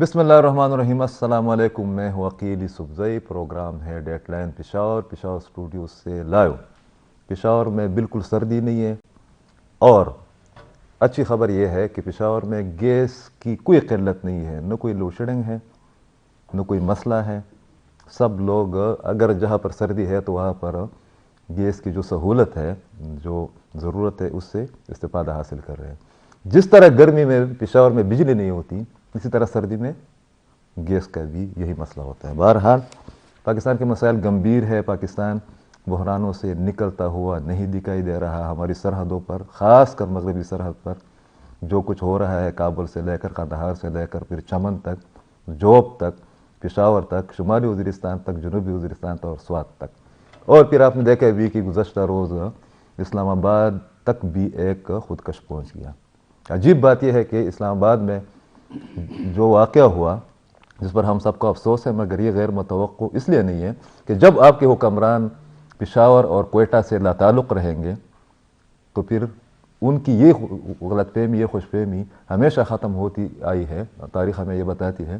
بسم اللہ الرحمن الرحیم۔ السلام علیکم، میں ہوں عقیل یوسفزئی۔ پروگرام ہے ڈیڈ لائن پشاور اسٹوڈیو سے لائیو۔ پشاور میں بالکل سردی نہیں ہے، اور اچھی خبر یہ ہے کہ پشاور میں گیس کی کوئی قلت نہیں ہے، نہ کوئی لوڈ شیڈنگ ہے، نہ کوئی مسئلہ ہے۔ سب لوگ اگر جہاں پر سردی ہے تو وہاں پر گیس کی جو سہولت ہے، جو ضرورت ہے، اس سے استفادہ حاصل کر رہے ہیں۔ جس طرح گرمی میں پشاور میں بجلی نہیں ہوتی، اسی طرح سردی میں گیس کا بھی یہی مسئلہ ہوتا ہے۔ بہرحال پاکستان کے مسائل گمبھیر ہے۔ پاکستان بحرانوں سے نکلتا ہوا نہیں دکھائی دے رہا۔ ہماری سرحدوں پر، خاص کر مغربی سرحد پر جو کچھ ہو رہا ہے، کابل سے لے کر قندھار سے لے کر پھر چمن تک، جوب تک، پشاور تک، شمالی وزیرستان تک، جنوبی وزیرستان تک اور سوات تک، اور پھر آپ نے دیکھا بھی کہ گزشتہ روز اسلام آباد تک بھی ایک خودکش پہنچ گیا۔ عجیب بات یہ ہے کہ اسلام آباد میں جو واقعہ ہوا، جس پر ہم سب کو افسوس ہے، مگر یہ غیر متوقع اس لیے نہیں ہے کہ جب آپ کے حکمران پشاور اور کوئٹہ سے لا تعلق رہیں گے تو پھر ان کی یہ غلط فہمی، یہ خوش فہمی ہمیشہ ختم ہوتی آئی ہے۔ تاریخ ہمیں یہ بتاتی ہے۔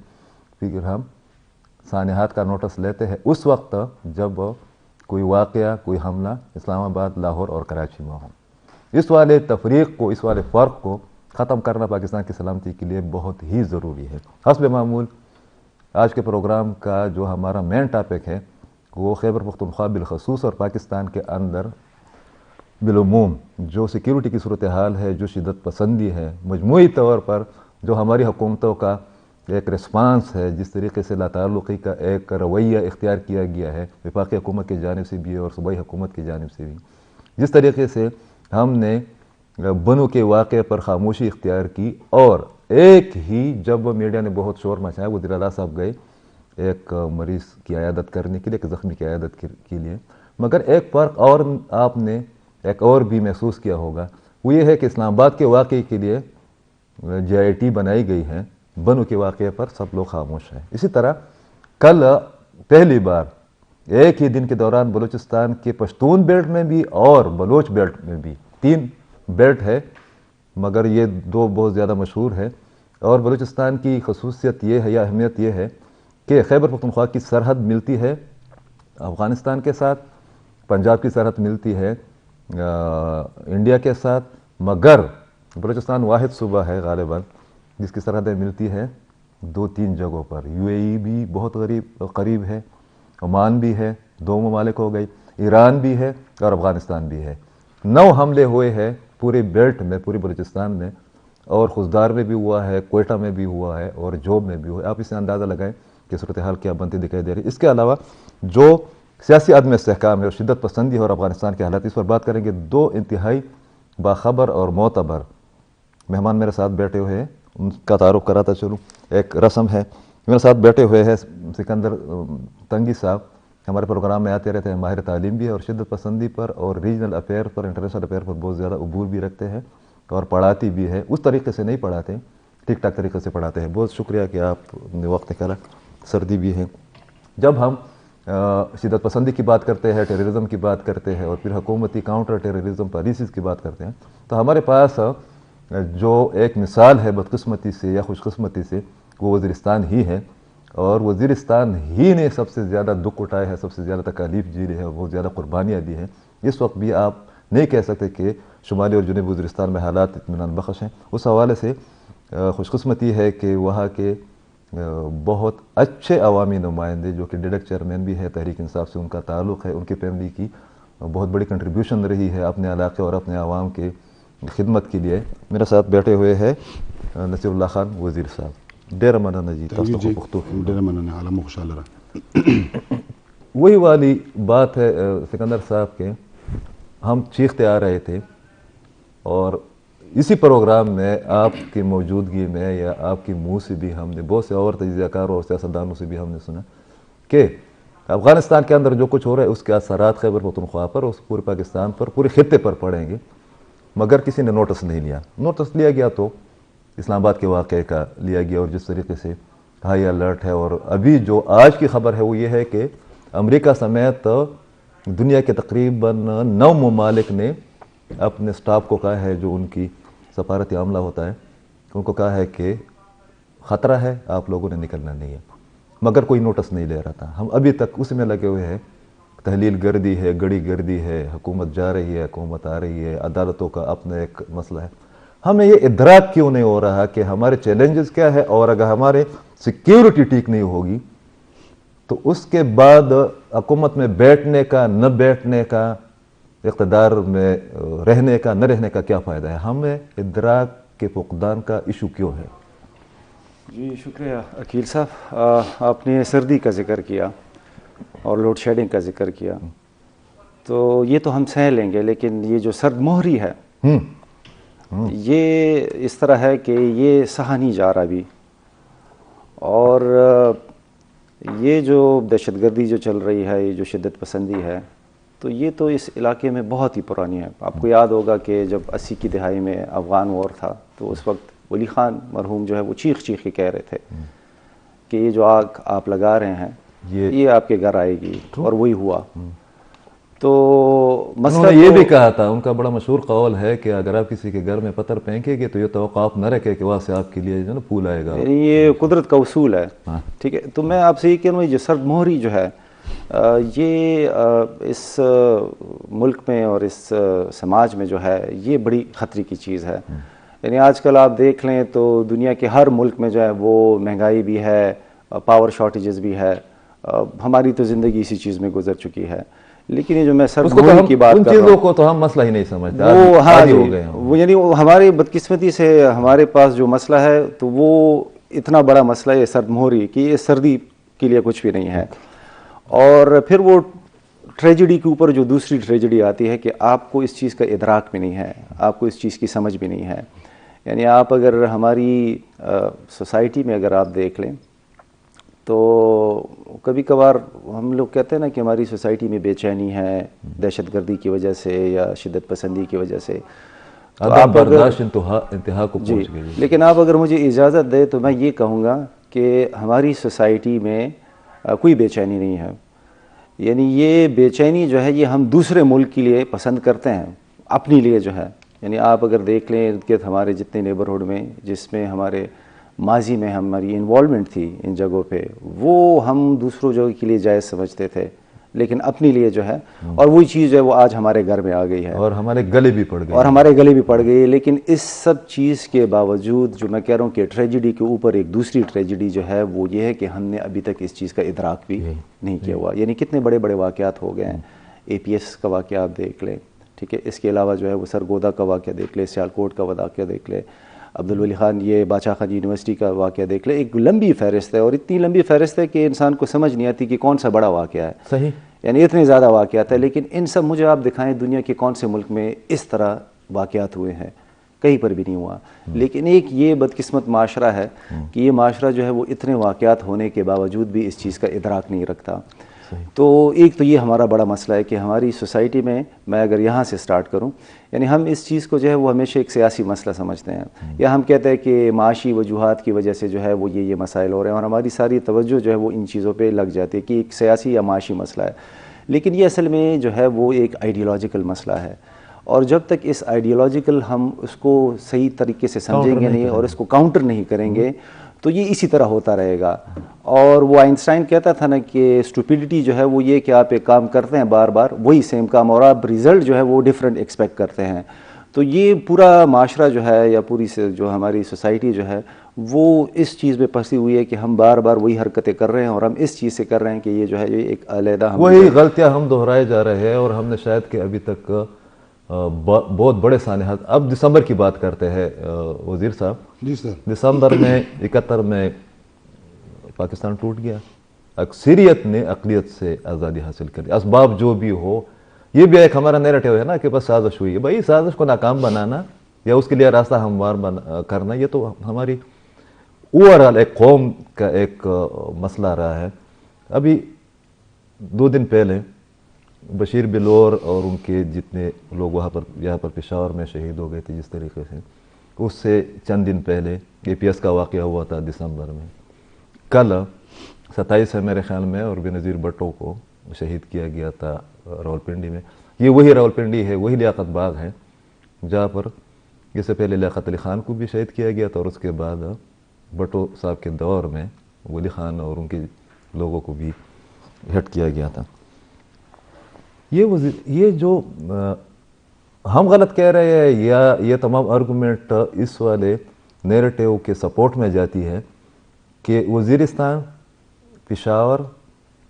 پھر ہم سانحات کا نوٹس لیتے ہیں اس وقت جب کوئی واقعہ، کوئی حملہ اسلام آباد، لاہور اور کراچی میں ہو۔ اس والے تفریق کو، اس والے فرق کو ختم کرنا پاکستان کی سلامتی کے لیے بہت ہی ضروری ہے۔ حسب معمول آج کے پروگرام کا جو ہمارا مین ٹاپک ہے وہ خیبر پختونخوا بالخصوص اور پاکستان کے اندر بالعموم جو سیکیورٹی کی صورتحال ہے، جو شدت پسندی ہے، مجموعی طور پر جو ہماری حکومتوں کا ایک رسپانس ہے، جس طریقے سے لا تعلقی کا ایک رویہ اختیار کیا گیا ہے وفاقی حکومت کی جانب سے بھی اور صوبائی حکومت کی جانب سے بھی، جس طریقے سے ہم نے بنو کے واقعے پر خاموشی اختیار کی، اور ایک ہی جب میڈیا نے بہت شور مچایا، وزیر اعلیٰ صاحب گئے ایک مریض کی عیادت کرنے کے لیے، ایک زخمی کی عیادت کے لیے، مگر ایک فرق اور آپ نے ایک اور بھی محسوس کیا ہوگا، وہ یہ ہے کہ اسلام آباد کے واقعے کے لیے جے آئی ٹی بنائی گئی ہے، بنو کے واقعے پر سب لوگ خاموش ہیں۔ اسی طرح کل پہلی بار ایک ہی دن کے دوران بلوچستان کے پشتون بیلٹ میں بھی اور بلوچ بیلٹ میں بھی، 3 بیلٹ ہے مگر یہ 2 بہت زیادہ مشہور ہے، اور بلوچستان کی خصوصیت یہ ہے یا اہمیت یہ ہے کہ خیبر پختونخوا کی سرحد ملتی ہے افغانستان کے ساتھ، پنجاب کی سرحد ملتی ہے انڈیا کے ساتھ، مگر بلوچستان واحد صوبہ ہے غالباً جس کی سرحدیں ملتی ہے 2-3 جگہوں پر۔ یو اے ای بھی بہت قریب ہے، عمان بھی ہے، 2 ممالک ہو گئی، ایران بھی ہے اور افغانستان بھی ہے۔ 9 حملے ہوئے ہیں پورے بیلٹ میں، پوری بلوچستان میں، اور خزدار میں بھی ہوا ہے، کوئٹہ میں بھی ہوا ہے اور جوب میں بھی ہوا ہے۔ آپ اس سے اندازہ لگائیں کہ صورتحال کیا بنتی دکھائی دے رہی ہے۔ اس کے علاوہ جو سیاسی عدم استحکام ہے اور شدت پسندی ہے اور افغانستان کے حالات، اس پر بات کریں گے۔ 2 انتہائی باخبر اور معتبر مہمان میرے ساتھ بیٹھے ہوئے ہیں، ان کا تعارف کراتا چلوں۔ ایک رسم ہے، میرے ساتھ بیٹھے ہوئے ہیں سکندر تنگی صاحب، ہمارے پروگرام میں آتے رہتے ہیں، ماہر تعلیم بھی ہے اور شدت پسندی پر اور ریجنل افیئر پر، انٹرنیشنل افیئر پر بہت زیادہ عبور بھی رکھتے ہیں اور پڑھاتی بھی ہے۔ اس طریقے سے نہیں پڑھاتے، ٹھیک ٹھاک طریقے سے پڑھاتے ہیں۔ بہت شکریہ کہ آپ نے وقت نکالا۔ سردی بھی ہے۔ جب ہم شدت پسندی کی بات کرتے ہیں، ٹیررزم کی بات کرتے ہیں اور پھر حکومتی کاؤنٹر ٹیررزم پالیسیز کی بات کرتے ہیں، تو ہمارے پاس جو ایک مثال ہے بدقسمتی سے یا خوش قسمتی سے، وہ وزیرستان ہی ہے، اور وزیرستان ہی نے سب سے زیادہ دکھ اٹھائے ہے، سب سے زیادہ تکالیف جھیلی ہے اور بہت زیادہ قربانیاں دی ہیں۔ اس وقت بھی آپ نہیں کہہ سکتے کہ شمالی اور جنوبی وزیرستان میں حالات اطمینان بخش ہیں۔ اس حوالے سے خوش قسمتی ہے کہ وہاں کے بہت اچھے عوامی نمائندے جو کہ ڈیڈک چیئرمین بھی ہے، تحریک انصاف سے ان کا تعلق ہے، ان کی فیملی کی بہت بڑی کنٹریبیوشن رہی ہے اپنے علاقے اور اپنے عوام کے خدمت کے لیے۔ میرے ساتھ بیٹھے ہوئے ہیں نصیر اللہ خان وزیر صاحب۔ ډیره مننه جی، تاسو ته پښتو ډیره مننه، عالم خوشاله رہا۔ وہی والی بات ہے سکندر صاحب کے، ہم چیختے آ رہے تھے اور اسی پروگرام میں آپ کی موجودگی میں یا آپ کی منہ سے بھی ہم نے بہت سے اور تجزیہ کاروں اور سیاستدانوں سے بھی ہم نے سنا کہ افغانستان کے اندر جو کچھ ہو رہا ہے اس کے اثرات خیبر پختونخوا پر، اس پورے پاکستان پر، پورے خطے پر پڑیں گے، مگر کسی نے نوٹس نہیں لیا۔ نوٹس لیا گیا تو اسلام آباد کے واقعے کا لیا گیا، اور جس طریقے سے ہائی الرٹ ہے۔ اور ابھی جو آج کی خبر ہے وہ یہ ہے کہ امریکہ سمیت دنیا کے تقریباً 9 ممالک نے اپنے سٹاف کو کہا ہے، جو ان کی سفارتی عملہ ہوتا ہے، ان کو کہا ہے کہ خطرہ ہے, آپ لوگوں نے نکلنا نہیں ہے. مگر کوئی نوٹس نہیں لے رہا تھا. ہم ابھی تک اس میں لگے ہوئے ہیں, تحلیل گردی ہے, گڑی گردی ہے, حکومت جا رہی ہے, حکومت آ رہی ہے, عدالتوں کا اپنا ایک مسئلہ ہے. ہمیں یہ ادراک کیوں نہیں ہو رہا کہ ہمارے چیلنجز کیا ہے, اور اگر ہمارے سیکیورٹی ٹھیک نہیں ہوگی تو اس کے بعد حکومت میں بیٹھنے کا, نہ بیٹھنے کا, اقتدار میں رہنے کا, نہ رہنے کا کیا فائدہ ہے. ہمیں ادراک کے فقدان کا ایشو کیوں ہے؟ جی شکریہ عقیل صاحب. آپ نے سردی کا ذکر کیا اور لوڈ شیڈنگ کا ذکر کیا, تو یہ تو ہم سہ لیں گے, لیکن یہ جو سرد مہری ہے یہ اس طرح ہے کہ یہ سہا نہیں جا رہا ابھی. اور یہ جو دہشت گردی جو چل رہی ہے, یہ جو شدت پسندی ہے, تو یہ تو اس علاقے میں بہت ہی پرانی ہے. آپ کو یاد ہوگا کہ جب 80 کی دہائی میں افغان وار تھا تو اس وقت ولی خان مرحوم جو ہے وہ چیخ چیخ کے کہہ رہے تھے کہ یہ جو آگ آپ لگا رہے ہیں یہ آپ کے گھر آئے گی, اور وہی ہوا. تو مسئلہ یہ بھی کہا تھا, ان کا بڑا مشہور قول ہے کہ اگر آپ کسی کے گھر میں پتھر پھینکیں گے تو یہ توقع آپ نہ رکھے کہ وہاں سے آپ کے لیے جو نا پھول آئے گا. یہ قدرت کا اصول ہے. ٹھیک ہے, تو میں آپ سے یہ کہہ رہا ہوں, جو سرد مہری جو ہے یہ اس ملک میں اور اس سماج میں جو ہے یہ بڑی خطرے کی چیز ہے. یعنی آج کل آپ دیکھ لیں تو دنیا کے ہر ملک میں جو ہے وہ مہنگائی بھی ہے, پاور شارٹیجز بھی ہے. ہماری تو زندگی اسی چیز میں گزر چکی ہے. لیکن یہ جو میں سرد مہری کی بات کر رہا ہوں, ان چیزوں کو تو ہم مسئلہ ہی نہیں سمجھتے. وہ ہاں وہ یعنی ہماری بدقسمتی سے ہمارے پاس جو مسئلہ ہے تو وہ اتنا بڑا مسئلہ ہے سرد مہری کہ یہ سردی کے لیے کچھ بھی نہیں ہے. اور پھر وہ ٹریجڈی کے اوپر جو دوسری ٹریجڈی آتی ہے کہ آپ کو اس چیز کا ادراک بھی نہیں ہے, آپ کو اس چیز کی سمجھ بھی نہیں ہے. یعنی آپ اگر ہماری سوسائٹی میں اگر آپ دیکھ لیں تو کبھی کبھار ہم لوگ کہتے ہیں نا کہ ہماری سوسائٹی میں بے چینی ہے دہشت گردی کی وجہ سے یا شدت پسندی کی وجہ سے. آپ برداشت انتہا کو پہنچ گئی. لیکن آپ اگر مجھے اجازت دے تو میں یہ کہوں گا کہ ہماری سوسائٹی میں کوئی بے چینی نہیں ہے. یعنی یہ بے چینی جو ہے یہ ہم دوسرے ملک کے لیے پسند کرتے ہیں, اپنی لیے جو ہے. یعنی آپ اگر دیکھ لیں ارد گرد ہمارے جتنے نیبرہڈ میں جس میں ہمارے ماضی میں ہماری انوالومنٹ تھی ان جگہوں پہ, وہ ہم دوسروں جگہ کے لیے جائز سمجھتے تھے, لیکن اپنی لیے جو ہے, اور وہی چیز جو ہے وہ آج ہمارے گھر میں آ گئی ہے اور ہمارے گلے بھی پڑ گئی. لیکن اس سب چیز کے باوجود جو میں کہہ رہا ہوں کہ ٹریجڈی کے اوپر ایک دوسری ٹریجڈی جو ہے وہ یہ ہے کہ ہم نے ابھی تک اس چیز کا ادراک بھی نہیں کیا ہوا. یعنی کتنے بڑے بڑے واقعات ہو گئے ہیں. APS کا واقعہ آپ دیکھ لیں, ٹھیک ہے, اس کے علاوہ جو ہے وہ سرگودا کا واقعہ دیکھ لیں, سیالکوٹ کا واقعہ دیکھ لیں, عبدالولی خان یہ باچا خان یونیورسٹی کا واقعہ دیکھ لیں. ایک لمبی فہرست ہے, اور اتنی لمبی فہرست ہے کہ انسان کو سمجھ نہیں آتی کہ کون سا بڑا واقعہ ہے. صحیح, یعنی اتنے زیادہ واقعات ہیں, لیکن ان سب مجھے آپ دکھائیں دنیا کے کون سے ملک میں اس طرح واقعات ہوئے ہیں, کہیں پر بھی نہیں ہوا. لیکن ایک یہ بدقسمت معاشرہ ہے کہ یہ معاشرہ جو ہے وہ اتنے واقعات ہونے کے باوجود بھی اس چیز کا ادراک نہیں رکھتا. تو ایک تو یہ ہمارا بڑا مسئلہ ہے کہ ہماری سوسائٹی میں اگر یہاں سے سٹارٹ کروں, یعنی ہم اس چیز کو جو ہے وہ ہمیشہ ایک سیاسی مسئلہ سمجھتے ہیں, یا ہم کہتے ہیں کہ معاشی وجوہات کی وجہ سے جو ہے وہ یہ مسائل ہو رہے ہیں, اور ہماری ساری توجہ جو ہے وہ ان چیزوں پہ لگ جاتی ہے کہ ایک سیاسی یا معاشی مسئلہ ہے. لیکن یہ اصل میں جو ہے وہ ایک آئیڈیالوجیکل مسئلہ ہے, اور جب تک اس آئیڈیالوجیکل ہم اس کو صحیح طریقے سے سمجھیں گے نہیں اور اس کو کاؤنٹر نہیں کریں گے تو یہ اسی طرح ہوتا رہے گا. اور وہ آئنسٹائن کہتا تھا نا کہ اسٹوپیڈیٹی جو ہے وہ یہ کہ آپ ایک کام کرتے ہیں بار بار وہی سیم کام, اور آپ ریزلٹ جو ہے وہ ڈیفرنٹ ایکسپیکٹ کرتے ہیں. تو یہ پورا معاشرہ جو ہے یا پوری جو ہماری سوسائٹی جو ہے وہ اس چیز میں پھنسی ہوئی ہے کہ ہم بار بار وہی حرکتیں کر رہے ہیں, اور ہم اس چیز سے کر رہے ہیں کہ یہ جو ہے یہ ایک علیحدہ وہی غلطیاں ہم دہرائے جا رہے ہیں. اور ہم نے شاید کہ ابھی تک بہت بڑے سانحات, اب دسمبر کی بات کرتے ہیں وزیر صاحب. جی سر. دسمبر میں 71 میں پاکستان ٹوٹ گیا, اکثریت نے اقلیت سے آزادی حاصل کری, اسباب جو بھی ہو. یہ بھی ایک ہمارا نیریٹو ہے نا کہ بس سازش ہوئی ہے. بھائی سازش کو ناکام بنانا یا اس کے لیے راستہ ہموار کرنا یہ تو ہماری اوورآل ایک قوم کا ایک مسئلہ رہا ہے. ابھی 2 دن پہلے بشیر بلور اور ان کے جتنے لوگ یہاں پر پشاور میں شہید ہو گئے تھے جس طریقے سے, اس سے چند دن پہلے APS کا واقعہ ہوا تھا دسمبر میں. کل 27 ہے میرے خیال میں, اور بے-نظیر بھٹو کو شہید کیا گیا تھا راولپنڈی میں. یہ وہی راولپنڈی ہے, وہی لیاقت باغ ہے جہاں پر اس سے پہلے لیاقت علی خان کو بھی شہید کیا گیا تھا, اور اس کے بعد بھٹو صاحب کے دور میں ولی خان اور ان کے لوگوں کو بھی ہٹ کیا گیا تھا. یہ جو ہم غلط کہہ رہے ہیں یا یہ تمام آرگومنٹ اس والے نیریٹیو کے سپورٹ میں جاتی ہے کہ وزیرستان، پشاور،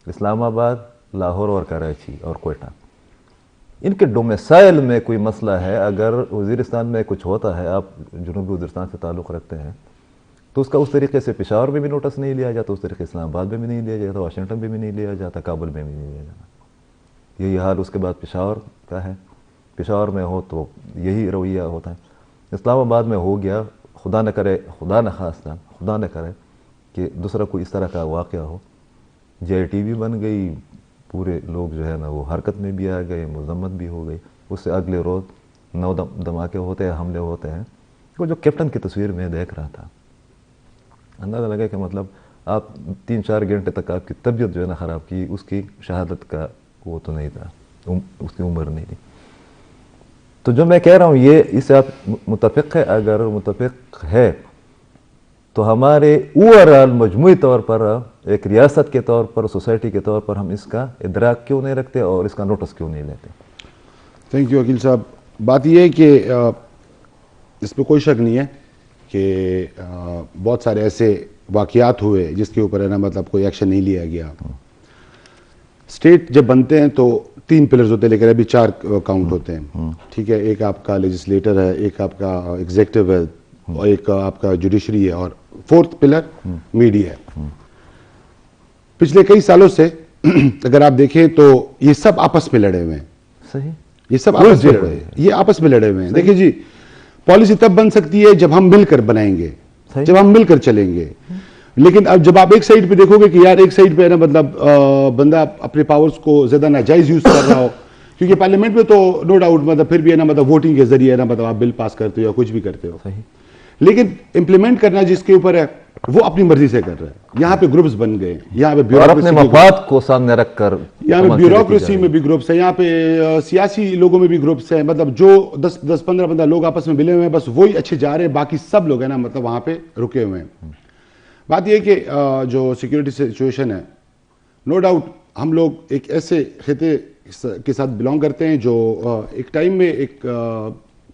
اسلام آباد، لاہور اور کراچی اور کوئٹہ، ان کے ڈومیسائل میں کوئی مسئلہ ہے. اگر وزیرستان میں کچھ ہوتا ہے، آپ جنوبی وزیرستان سے تعلق رکھتے ہیں، تو اس کا اس طریقے سے پشاور میں بھی نوٹس نہیں لیا جاتا، اس طریقے سے اسلام آباد میں بھی نہیں لیا جاتا، واشنگٹن میں بھی نہیں لیا جاتا، کابل میں بھی نہیں لیا جاتا. یہی حال اس کے بعد پشاور کا ہے. پشاور میں ہو تو یہی رویہ ہوتا ہے. اسلام آباد میں ہو گیا، خدا نہ کرے، خدا نہ خواستہ، خدا نہ کرے کہ دوسرا کوئی اس طرح کا واقعہ ہو، JITV بن گئی، پورے لوگ جو ہے نا وہ حرکت میں بھی آ گئے، مذمت بھی ہو گئی. اس سے اگلے روز 9 دھماکے ہوتے ہیں، حملے ہوتے ہیں. وہ جو کیپٹن کی تصویر میں دیکھ رہا تھا، اندازہ لگا کہ مطلب آپ 3-4 گھنٹے تک آپ کی طبیعت جو ہے نا خراب کی، اس کی شہادت کا وہ تو نہیں تھا، اس کی عمر نہیں تھی. تو جو میں کہہ رہا ہوں یہ اس سے آپ متفق ہے؟ اگر متفق ہے تو ہمارے اوورآل مجموعی طور پر ایک ریاست کے طور پر، سوسائٹی کے طور پر ہم اس کا ادراک کیوں نہیں رکھتے اور اس کا نوٹس کیوں نہیں لیتے؟ تھینک یو عقیل صاحب. بات یہ ہے کہ اس پہ کوئی شک نہیں ہے کہ بہت سارے ایسے واقعات ہوئے جس کے اوپر ہے نا مطلب کوئی ایکشن نہیں لیا گیا. اسٹیٹ جب بنتے ہیں تو 3 پلرز ہوتے ہیں، لیکن ابھی 4 کاؤنٹ ہوتے ہیں. ٹھیک ہے، ایک آپ کا لیجسلیٹر ہے، ایک آپ کا ایگزیکٹو ہے، اور ایک آپ کا جوڈیشری ہے، اور 4تھ پلر میڈیا ہے. پچھلے کئی سالوں سے اگر آپ دیکھیں تو یہ سب آپس میں لڑے ہوئے ہیں. صحیح، یہ سب آپس میں لڑے ہیں، یہ آپس میں لڑے ہوئے ہیں. دیکھیں جی، پالیسی تب بن سکتی ہے جب ہم مل کر بنائیں گے، جب ہم مل کر چلیں گے. لیکن اب جب آپ ایک سائڈ پہ دیکھو گے کہ یار ایک سائڈ پہ ہے نا مطلب بندہ اپنے پاورز کو زیادہ ناجائز یوز کر رہا ہو، کیونکہ پارلیمنٹ میں تو نو ڈاؤٹ مطلب پھر بھی ہے نا مطلب ووٹنگ کے ذریعے ہے نا مطلب آپ بل پاس کرتے ہو یا کچھ بھی کرتے ہو، لیکن امپلیمنٹ کرنا جس کے اوپر ہے وہ اپنی مرضی سے کر رہا ہے. یہاں پہ گروپس بن گئے، یہاں پہ اپنے مفاد کو سامنے رکھ کر، یہاں پہ بیوروکریسی میں بھی گروپس ہیں، یہاں پہ سیاسی لوگوں میں بھی گروپس ہیں. مطلب جو 10-15 لوگ آپس میں ملے ہوئے ہیں، بس وہی اچھے جا رہے ہیں، باقی سب لوگ ہیں نا مطلب وہاں پہ رکے ہوئے ہیں. بات یہ ہے کہ جو سیکیورٹی سچویشن ہے، نو ڈاؤٹ ہم لوگ ایک ایسے خطے کے ساتھ بلانگ کرتے ہیں جو ایک ٹائم میں ایک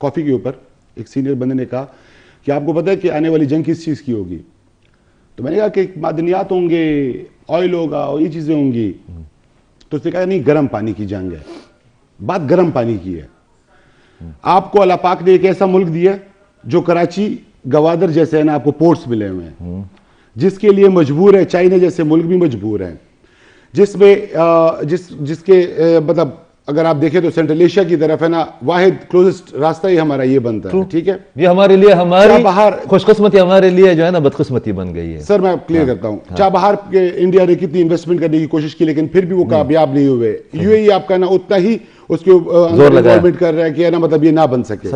کافی کے اوپر ایک سینئر بندے نے کہا کہ آپ کو پتہ ہے کہ آنے والی جنگ کس چیز کی ہوگی؟ تو میں نے کہا کہ معدنیات ہوں گے، آئل ہوگا اور یہ چیزیں ہوں گی. تو اس نے کہا نہیں، گرم پانی کی جنگ ہے. بات گرم پانی کی ہے. آپ کو اللہ پاک نے ایک ایسا ملک دیا جو کراچی گوادر جیسے ہے نا آپ کو پورٹس ملے ہوئے ہیں، جس کے لیے مجبور ہے. چائنا جیسے ملک بھی مجبور ہے، جس میں جس کے مطلب اگر آپ دیکھیں تو سینٹرل ایشیا کی طرف ہے نا واحد کلوزسٹ راستہ ہی ہمارا یہ بنتا ہے. ٹھیک ہے، یہ ہمارے لیے ہماری خوش قسمتی، ہمارے لیے جو ہے نا بدقسمتی بن گئی ہے. سر میں کلیئر کرتا ہوں، چابہار کے انڈیا نے کتنی انویسٹمنٹ کرنے کی کوشش کی لیکن پھر بھی وہ کامیاب نہیں ہوئے. UAE آپ کا نا اتنا ہی اس کے انوالومنٹ کر رہا ہے کہ نا مطلب یہ نہ بن سکے.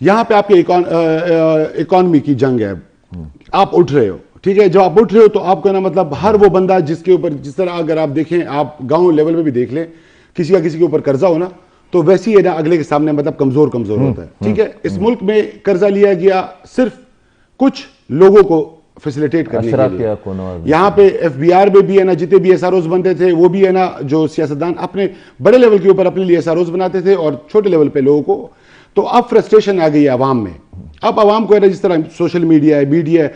یہاں پہ آپ کے اکانومی کی جنگ ہے. آپ اٹھ رہے ہو، ٹھیک ہے، جب آپ اٹھ رہے ہو تو آپ کا نا مطلب ہر وہ بندہ جس کے اوپر، جس طرح اگر آپ دیکھیں، آپ گاؤں لیول میں بھی دیکھ لیں، کسی کے اوپر قرضہ ہونا تو ویسے ہی نا اگلے کے سامنے مطلب کمزور ہوتا ہے. ٹھیک ہے، اس ملک میں قرضہ لیا گیا صرف کچھ لوگوں کو فیسیلیٹیٹ کرنے کے لیے. یہاں پہ FBR میں بھی ہے نا جتنے بھی SROs بنتے تھے وہ بھی ہے نا جو سیاستدان اپنے بڑے لیول کے اوپر اپنے لیے SROs بناتے تھے اور چھوٹے لیول پہ لوگوں کو. تو اب فرسٹریشن آ گئی ہے عوام میں. اب عوام کو ہے نا جس طرح سوشل میڈیا ہے، میڈیا ہے،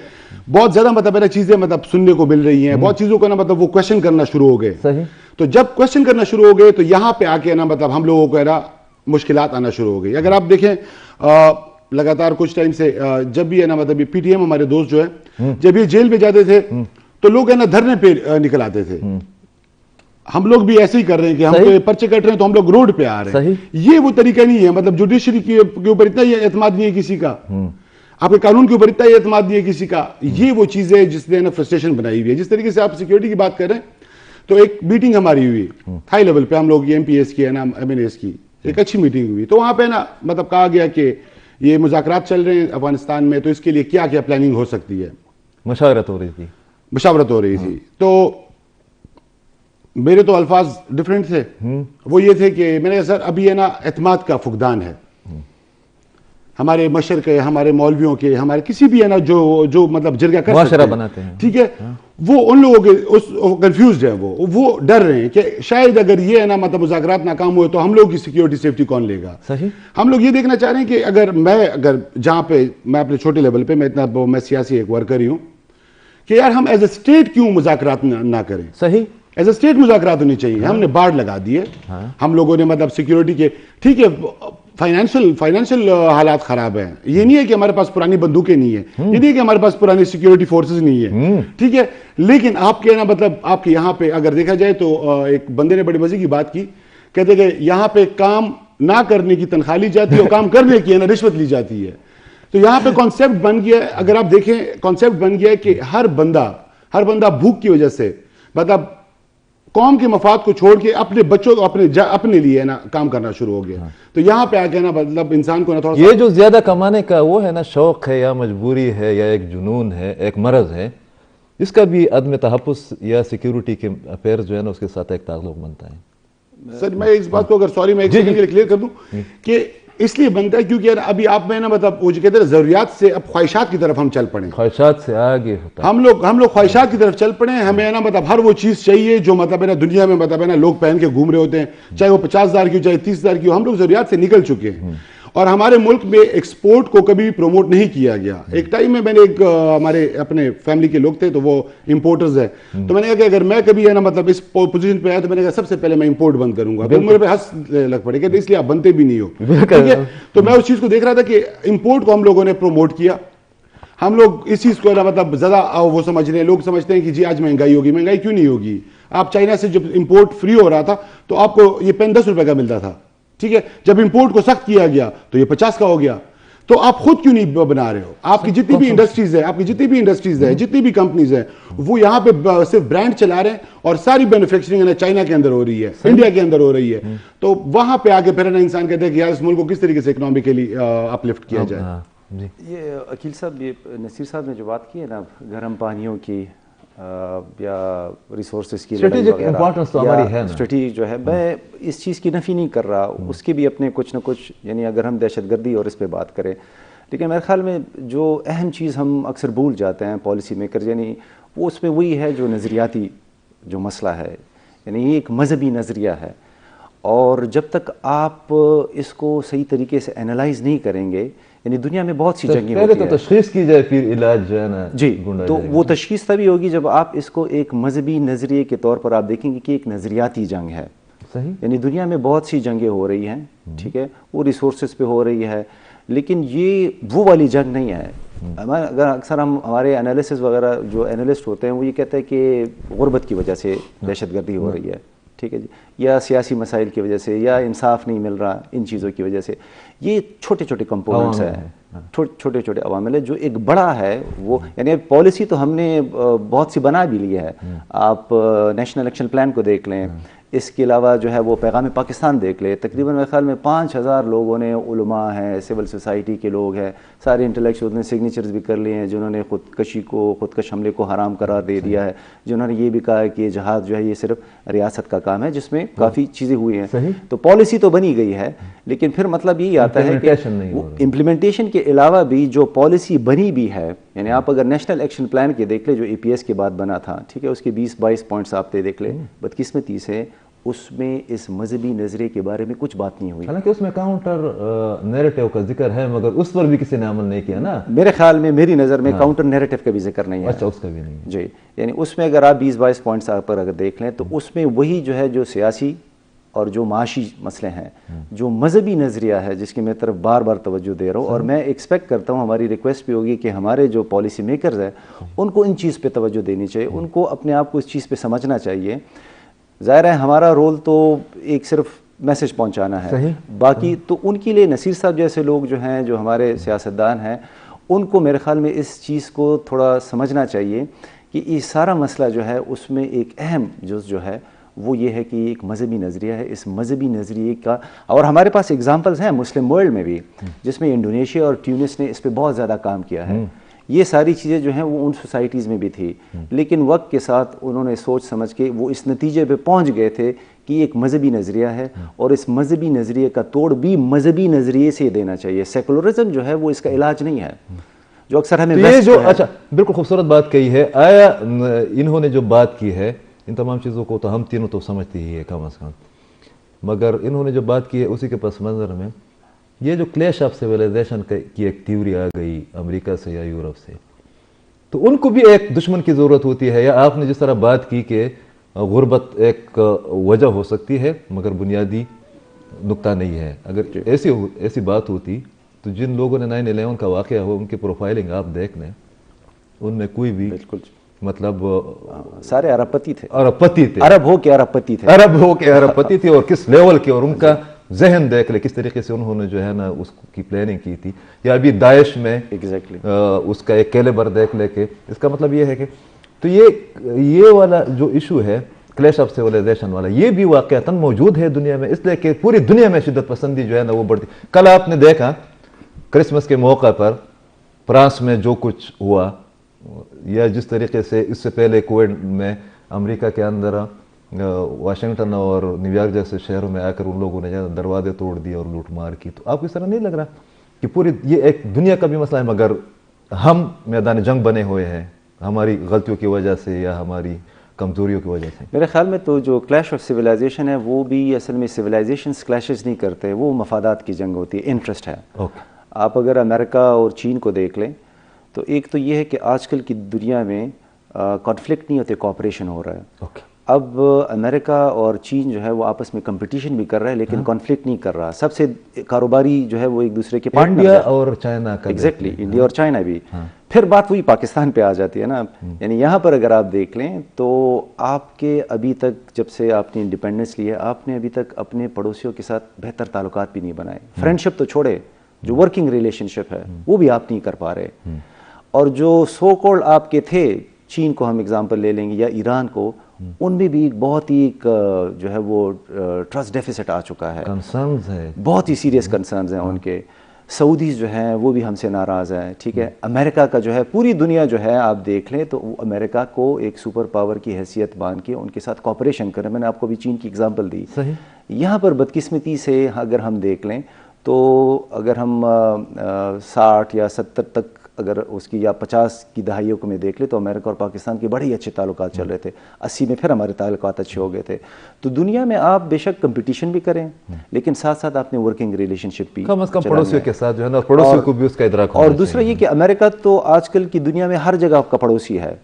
بہت زیادہ مطلب ہے نا چیزیں مطلب سننے کو مل رہی ہیں، بہت چیزوں کو نا مطلب وہ کوشچن کرنا شروع ہو گئے. تو جب کوشچن کرنا شروع ہو گئے تو یہاں پہ آ کے نا مطلب ہم لوگوں کو ہے نا مشکلات آنا شروع ہو گئی. اگر آپ دیکھیں لگاتار کچھ ٹائم سے جب بھی ہے نا مطلب PTM ہمارے دوست جو ہے جب یہ جیل میں جاتے تھے تو لوگ ہے نا دھرنے پہ نکل آتے تھے. ہم لوگ بھی ایسے ہی کر رہے ہیں کہ ہم پرچے کٹ رہے ہیں تو ہم لوگ روڈ پہ آ رہے ہیں. یہ وہ طریقہ نہیں ہے. مطلب جوڈیشری کے اوپر اتنا یہ اعتماد نہیں ہے کسی کا، آپ کے قانون کے اوپر اتنا یہ اعتماد نہیں ہے کسی کا. یہ وہ چیز ہے جس نے نا فرسٹریشن بنائی ہوئی ہے. جس طریقے سے آپ سیکیورٹی کی بات کر رہے ہیں تو ایک میٹنگ ہماری ہوئی ہائی لیول پہ، ہم لوگ MPS کی ہے نا MNAs کی ایک اچھی میٹنگ ہوئی. تو وہاں پہ نا مطلب کہا گیا کہ یہ مذاکرات چل رہے ہیں افغانستان میں، تو اس کے لیے کیا کیا پلاننگ ہو سکتی ہے. مشاورت ہو رہی تھی. تو میرے تو الفاظ ڈفرینٹ تھے. وہ یہ تھے کہ میں نے کہا سر ابھی ہے نا اعتماد کا فقدان ہے. ہمارے مشر کے, ہمارے مولویوں کے, ہمارے کسی بھی ہے نا جو مطلب جرگہ کر سکتے ہیں, بناتے ہیں, ٹھیک ہے, وہ ان لوگوں کے کنفیوزڈ ہیں, وہ ڈر رہے ہیں کہ شاید اگر یہ ہے نا مطلب مذاکرات ناکام ہوئے تو ہم لوگ کی سیکیورٹی سیفٹی کون لے گا. صحیح. ہم لوگ یہ دیکھنا چاہ رہے ہیں کہ اگر جہاں پہ میں اپنے چھوٹے لیول پہ میں سیاسی ایک ورکر ہی ہوں کہ یار ہم ایز اے اسٹیٹ کیوں مذاکرات نہ کریں. صحیح. ایز اے اسٹیٹ مذاکرات ہونی چاہیے. ہم نے باڑ لگا دیے, ہم لوگوں نے مطلب سیکیورٹی کے, ٹھیک ہے, فائنینشیل حالات خراب ہیں, یہ نہیں ہے کہ ہمارے پاس پرانی بندوقیں نہیں ہیں, یہ نہیں ہے کہ ہمارے پاس پرانی سیکیورٹی فورسز نہیں ہے, ٹھیک ہے, لیکن آپ کے نا مطلب آپ کے یہاں پہ اگر دیکھا جائے تو ایک بندے نے بڑی مزے کی بات کی, کہتے کہ یہاں پہ کام نہ کرنے کی تنخواہ لی جاتی ہے اور کام کرنے کی ہے نا رشوت لی جاتی ہے. تو یہاں پہ کانسیپٹ بن گیا ہے, اگر آپ دیکھیں کانسیپٹ بن گیا ہے کہ ہر بندہ بھوک کی وجہ سے مطلب قوم کے مفاد کو چھوڑ کے اپنے بچوں کو اپنے لیے نا کام کرنا شروع ہو گیا. تو یہاں پہ آ کے نا مطلب انسان کو نا تھوڑا یہ جو زیادہ کمانے کا وہ ہے نا شوق ہے یا مجبوری ہے یا ایک جنون ہے, ایک مرض ہے, اس کا بھی عدم تحفظ یا سیکیورٹی کے افیئرز جو ہے نا اس کے ساتھ ایک تعلق بنتا ہے. سر میں اس بات کو اگر سوری میں ایک سیکنڈ کے لیے کلیئر کر دوں کہ اس لیے بنتا ہے کیونکہ یار ابھی آپ میں نا مطلب وہ جو کہتے ہیں ضروریات سے اب خواہشات کی طرف ہم چل پڑے, خواہشات سے آگے ہوتا ہے. ہم لوگ خواہشات کی طرف چل پڑے ہیں. ہمیں نا مطلب ہر وہ چیز چاہیے جو مطلب ہے نا دنیا میں مطلب ہے نا لوگ پہن کے گھوم رہے ہوتے ہیں, چاہے وہ 50,000 کی ہو چاہے 30,000 کی ہو. ہم لوگ ضروریات سے نکل چکے ہیں اور ہمارے ملک میں ایکسپورٹ کو کبھی بھی پروموٹ نہیں کیا گیا. ایک ٹائم میں نے ایک ہمارے اپنے فیملی کے لوگ تھے تو وہ امپورٹرز ہیں, تو میں نے کہا کہ اگر میں کبھی ہے نا مطلب اس پوزیشن پہ آیا تو میں نے کہا سب سے پہلے میں امپورٹ بند کروں گا. تو میرے پہ ہنس لگ پڑے کہ اس لیے آپ بنتے بھی نہیں ہو, ٹھیک ہے. تو میں اس چیز کو دیکھ رہا تھا کہ امپورٹ کو ہم لوگوں نے پروموٹ کیا. ہم لوگ اس چیز کو مطلب زیادہ وہ سمجھ رہے ہیں, لوگ سمجھتے ہیں کہ جی آج مہنگائی ہوگی. مہنگائی کیوں نہیں ہوگی؟ آپ چائنا سے جب امپورٹ فری ہو رہا تھا تو آپ کو یہ پین 10 روپے کا ملتا تھا, ٹھیک ہے. جب امپورٹ کو سخت کیا گیا تو یہ 50 کا ہو گیا. تو آپ خود کیوں نہیں بنا رہے ہو؟ آپ کی جتنی بھی انڈسٹریز ہے, جتنی بھی کمپنیز ہیں, وہ یہاں پہ صرف برانڈ چلا رہے ہیں اور ساری مینوفیکچرنگ چائنا کے اندر ہو رہی ہے, انڈیا کے اندر ہو رہی ہے. تو وہاں پہ آگے پھر انسان کہتے ہیں کہ یار اس ملک کو کس طریقے سے اکنامکلی اپلفٹ کیا جائے. یہ عقیل صاحب, یہ نصیر صاحب نے جو بات کی ہے نا گرم پانیوں کی یا ریسورسز کی اسٹریٹجی جو ہے, میں اس چیز کی نفی نہیں کر رہا, اس کے بھی اپنے کچھ نہ کچھ, یعنی اگر ہم دہشت گردی اور اس پہ بات کریں, لیکن میرے خیال میں جو اہم چیز ہم اکثر بھول جاتے ہیں پالیسی میکر, یعنی وہ اس میں وہی ہے جو نظریاتی جو مسئلہ ہے, یعنی یہ ایک مذہبی نظریہ ہے. اور جب تک آپ اس کو صحیح طریقے سے انالائز نہیں کریں گے, یعنی دنیا میں بہت سی جنگیں ہوتی ہیں, پہلے تو تشخیص کی جائے پھر علاج جو ہے نا, جی, تو وہ تشخیص تبھی ہوگی جب آپ اس کو ایک مذہبی نظریے کے طور پر آپ دیکھیں گے کہ ایک نظریاتی جنگ ہے. صحیح. یعنی دنیا میں بہت سی جنگیں ہو رہی ہیں, ٹھیک ہے, وہ ریسورسز پہ ہو رہی ہے, لیکن یہ وہ والی جنگ نہیں ہے. اگر اکثر ہم ہمارے انالیسز وغیرہ جو انالسٹ ہوتے ہیں وہ یہ کہتے ہیں کہ غربت کی وجہ سے دہشت گردی ہو رہی ہے, ٹھیک ہے جی, یا سیاسی مسائل کی وجہ سے, یا انصاف نہیں مل رہا, ان چیزوں کی وجہ سے. یہ چھوٹے چھوٹے کمپوننٹس ہیں, چھوٹے چھوٹے عوامل ہیں. جو ایک بڑا ہے وہ, یعنی پالیسی تو ہم نے بہت سی بنا بھی لی ہے. آپ نیشنل ایکشن پلان کو دیکھ لیں, اس کے علاوہ جو ہے وہ پیغام پاکستان دیکھ لیں. تقریباً میرے خیال میں 5,000 لوگوں نے, علماء ہیں, سول سوسائٹی کے لوگ ہیں, سارے انٹلیکچوئل نے سگنیچرز بھی کر لیے ہیں, جنہوں نے خودکش حملے کو حرام قرار دے دیا ہے, جنہوں نے یہ بھی کہا ہے کہ جہاد جو ہے یہ صرف ریاست کا کام ہے, جس میں کافی چیزیں ہوئی ہیں. تو پالیسی تو بنی گئی ہے, لیکن پھر مطلب یہی آتا ہے کہ امپلیمنٹیشن کے علاوہ بھی جو پالیسی بنی بھی ہے, یعنی آپ اگر نیشنل ایکشن پلان کے دیکھ لیں جو EPS کے بعد بنا تھا, ٹھیک ہے, اس کے 20-22 پوائنٹس آپ دیکھ لیں, بدقسمتی سے اس میں اس مذہبی نظریے کے بارے میں کچھ بات نہیں ہوئی. حالانکہ اس میں کاؤنٹر نیریٹو کا ذکر ہے, مگر اس پر بھی کسی نے عمل نہیں کیا نا. میرے خیال میں, میری نظر میں کاؤنٹر نیریٹو کا بھی ذکر نہیں ہے. اچھا, اس کا بھی نہیں. جی, یعنی اس میں اگر آپ 20-22 پوائنٹس پر اگر دیکھ لیں تو اس میں وہی جو ہے جو سیاسی اور جو معاشی مسئلے ہیں, جو مذہبی نظریہ ہے, جس کی میں طرف بار بار توجہ دے رہا ہوں. اور میں ایکسپیکٹ کرتا ہوں, ہماری ریکویسٹ بھی ہوگی کہ ہمارے جو پالیسی میکرز ہیں ان کو ان چیز پہ توجہ دینی چاہیے, ان کو اپنے آپ کو اس چیز پہ سمجھنا چاہیے. ظاہر ہے ہمارا رول تو ایک صرف میسج پہنچانا ہے, باقی تو ان کے لیے نصیر صاحب جیسے لوگ جو ہیں, جو ہمارے سیاستدان ہیں, ان کو میرے خیال میں اس چیز کو تھوڑا سمجھنا چاہیے کہ یہ سارا مسئلہ جو ہے اس میں ایک اہم جز جو ہے وہ یہ ہے کہ ایک مذہبی نظریہ ہے. اس مذہبی نظریے کا, اور ہمارے پاس اگزامپلز ہیں مسلم ورلڈ میں بھی, جس میں انڈونیشیا اور ٹیونس نے اس پہ بہت زیادہ کام کیا ہے. یہ ساری چیزیں جو ہیں وہ ان سوسائٹیز میں بھی تھی، لیکن وقت کے ساتھ انہوں نے سوچ سمجھ کے وہ اس نتیجے پہ پہنچ گئے تھے کہ یہ ایک مذہبی نظریہ ہے اور اس مذہبی نظریے کا توڑ بھی مذہبی نظریے سے دینا چاہیے. سیکولرزم جو ہے وہ اس کا علاج نہیں ہے جو اکثر ہمیں یہ جو اچھا بالکل خوبصورت بات کہی ہے. آیا انہوں نے جو بات کی ہے ان تمام چیزوں کو تو ہم تینوں تو سمجھتے ہی ہے کم از کم، مگر انہوں نے جو بات کی ہے اسی کے پس منظر میں یہ جو کلیش آف سویلائزیشن کی ایک تھیوری آ گئی امریکہ سے یا یورپ سے، تو ان کو بھی ایک دشمن کی ضرورت ہوتی ہے. یا آپ نے جس طرح بات کی کہ غربت ایک وجہ ہو سکتی ہے مگر بنیادی نقطہ نہیں ہے، اگر ایسی بات ہوتی تو جن لوگوں نے 9/11 کا واقعہ ہو ان کی پروفائلنگ آپ دیکھ لیں، ان میں کوئی بھی بالکل مطلب سارے عرب پتی تھے، عرب ہو کے عرب پتی تھے اور کس لیول کے، اور ان کا ذہن دیکھ لے کس طریقے سے انہوں نے جو ہے نا اس کی پلاننگ کی تھی. یا ابھی داعش میں اس کا ایک کیلیبر دیکھ لے کے، اس کا مطلب یہ ہے کہ تو یہ والا جو ایشو ہے کلیش آف سیولائزیشن والا، یہ بھی واقعتاً موجود ہے دنیا میں، اس لیے کہ پوری دنیا میں شدت پسندی جو ہے نا وہ بڑھتی. کل آپ نے دیکھا کرسمس کے موقع پر فرانس میں جو کچھ ہوا، یا جس طریقے سے اس سے پہلے کووڈ میں امریکہ کے اندر واشنگٹن اور نیو یارک جیسے شہروں میں آ کر ان لوگوں نے دروازے توڑ دیے اور لوٹ مار کی. تو آپ کو اس طرح نہیں لگ رہا کہ پوری یہ ایک دنیا کا بھی مسئلہ ہے، مگر ہم میدان جنگ بنے ہوئے ہیں ہماری غلطیوں کی وجہ سے یا ہماری کمزوریوں کی وجہ سے؟ میرے خیال میں تو جو کلیش آف سویلائزیشن ہے وہ بھی اصل میں سویلائزیشنز کلیشز نہیں کرتے، وہ مفادات کی جنگ ہوتی ہے، انٹرسٹ ہے. آپ اگر امریکہ اور چین کو دیکھ لیں تو ایک تو یہ ہے کہ آج کل کی دنیا میں کانفلکٹ نہیں ہوتے، کوآپریشن ہو رہا ہے. اب امریکہ اور چین جو ہے وہ آپس میں کمپٹیشن بھی کر رہا ہے لیکن کانفلکٹ نہیں کر رہا. سب سے کاروباری جو ہے وہ ایک دوسرے کے پارٹنر، انڈیا اور چائنا کا. ایگزیکٹلی، انڈیا اور چائنا بھی. پھر بات وہی پاکستان پہ آ جاتی ہے نا. یعنی یہاں پر اگر آپ دیکھ لیں تو آپ کے ابھی تک جب سے آپ نے انڈیپینڈنس لی ہے آپ نے ابھی تک اپنے پڑوسیوں کے ساتھ بہتر تعلقات بھی نہیں بنائے. فرینڈ شپ تو چھوڑے، جو ورکنگ ریلیشن شپ ہے وہ بھی آپ نہیں کر پا رہے. اور جو سو کالڈ آپ کے تھے، چین کو ہم اگزامپل لے لیں گے یا ایران کو، ان میں بھی بہت ہی جو ہے وہ ٹرسٹ ڈیفیسٹ آ چکا ہے، کنسرنز ہے، بہت ہی سیریس کنسرنز ہیں ان کے. سعودیز جو ہیں وہ بھی ہم سے ناراض ہیں. ٹھیک ہے، امریکہ کا جو ہے پوری دنیا جو ہے آپ دیکھ لیں تو امریکہ کو ایک سپر پاور کی حیثیت باندھ کے ان کے ساتھ کوآپریشن کریں. میں نے آپ کو بھی چین کی اگزامپل دی. یہاں پر بدقسمتی سے اگر ہم دیکھ لیں تو اگر ہم 60 یا 70 تک اگر اس کی یا 50 کی دہائیوں کو میں دیکھ لیں تو امریکہ اور پاکستان کے بڑے ہی اچھے تعلقات چل رہے تھے. 80 میں پھر ہمارے تعلقات اچھے ہو گئے تھے. تو دنیا میں آپ بے شک کمپٹیشن بھی کریں لیکن ساتھ ساتھ آپ نے ورکنگ ریلیشن شپ بھی کم از کم پڑوسیوں کے ساتھ جو ہے نا، پڑوسیوں کو بھی اس کا ادراک ہونا. اور دوسرا یہ کہ امریکہ تو آج کل کی دنیا میں ہر جگہ آپ کا پڑوسی ہے.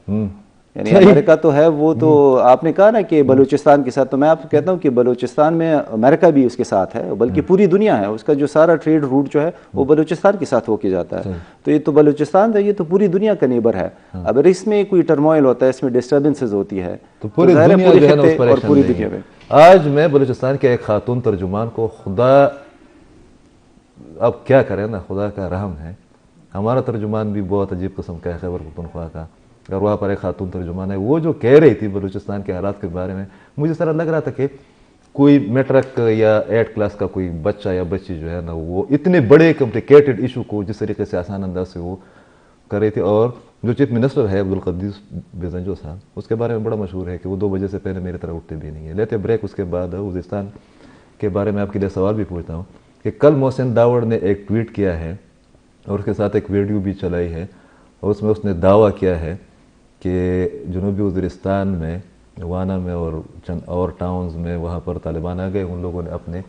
یعنی امریکہ تو ہے، وہ تو آپ نے کہا نا کہ بلوچستان کے ساتھ، تو میں آپ کو کہتا ہوں کہ بلوچستان میں امریکہ بھی اس کے ساتھ ہے، بلکہ پوری دنیا ہے. اس کا جو سارا ٹریڈ روٹ جو ہے وہ بلوچستان کے ساتھ ہو کے جاتا ہے. تو یہ تو بلوچستان ہے، یہ تو پوری دنیا کا نیبر ہے. اگر اس میں کوئی ٹرموائل ہوتا ہے، اس میں ڈسٹربنسز ہوتی ہے تو پوری دنیا جو ہے نا اس اور پوری دنیا میں. آج میں بلوچستان کے ایک خاتون ترجمان کو، خدا اب کیا کریں نا، خدا کا رحم ہے، ہمارا ترجمان بھی بہت عجیب قسم کا ہے، خیبر پختونخوا کا، اور وہاں پر ایک خاتون ترجمان ہے. وہ جو کہہ رہی تھی بلوچستان کے حالات کے بارے میں، مجھے اس طرح لگ رہا تھا کہ کوئی میٹرک یا 8 کلاس کا کوئی بچہ یا بچی جو ہے نا وہ اتنے بڑے کمپلیکیٹڈ ایشو کو جس طریقے سے آسان انداز سے وہ کر رہی تھی. اور جو چیف منسٹر ہے عبدالقدوس بیزنجو صاحب، اس کے بارے میں بڑا مشہور ہے کہ وہ 2 بجے سے پہلے میری طرح اٹھتے بھی نہیں ہیں. لیتے بریک. اس کے بعد وزیرستان کے بارے میں آپ کے لیے سوال بھی پوچھتا ہوں کہ کل محسن داوڑ نے ایک ٹویٹ کیا ہے اور اس کے ساتھ ایک ویڈیو بھی چلائی ہے، اور اس میں اس نے دعویٰ کیا ہے کہ جنوبی وزیرستان میں، وانا میں اور چند اور ٹاؤنز میں وہاں پر طالبان آ گئے، ان لوگوں نے اپنے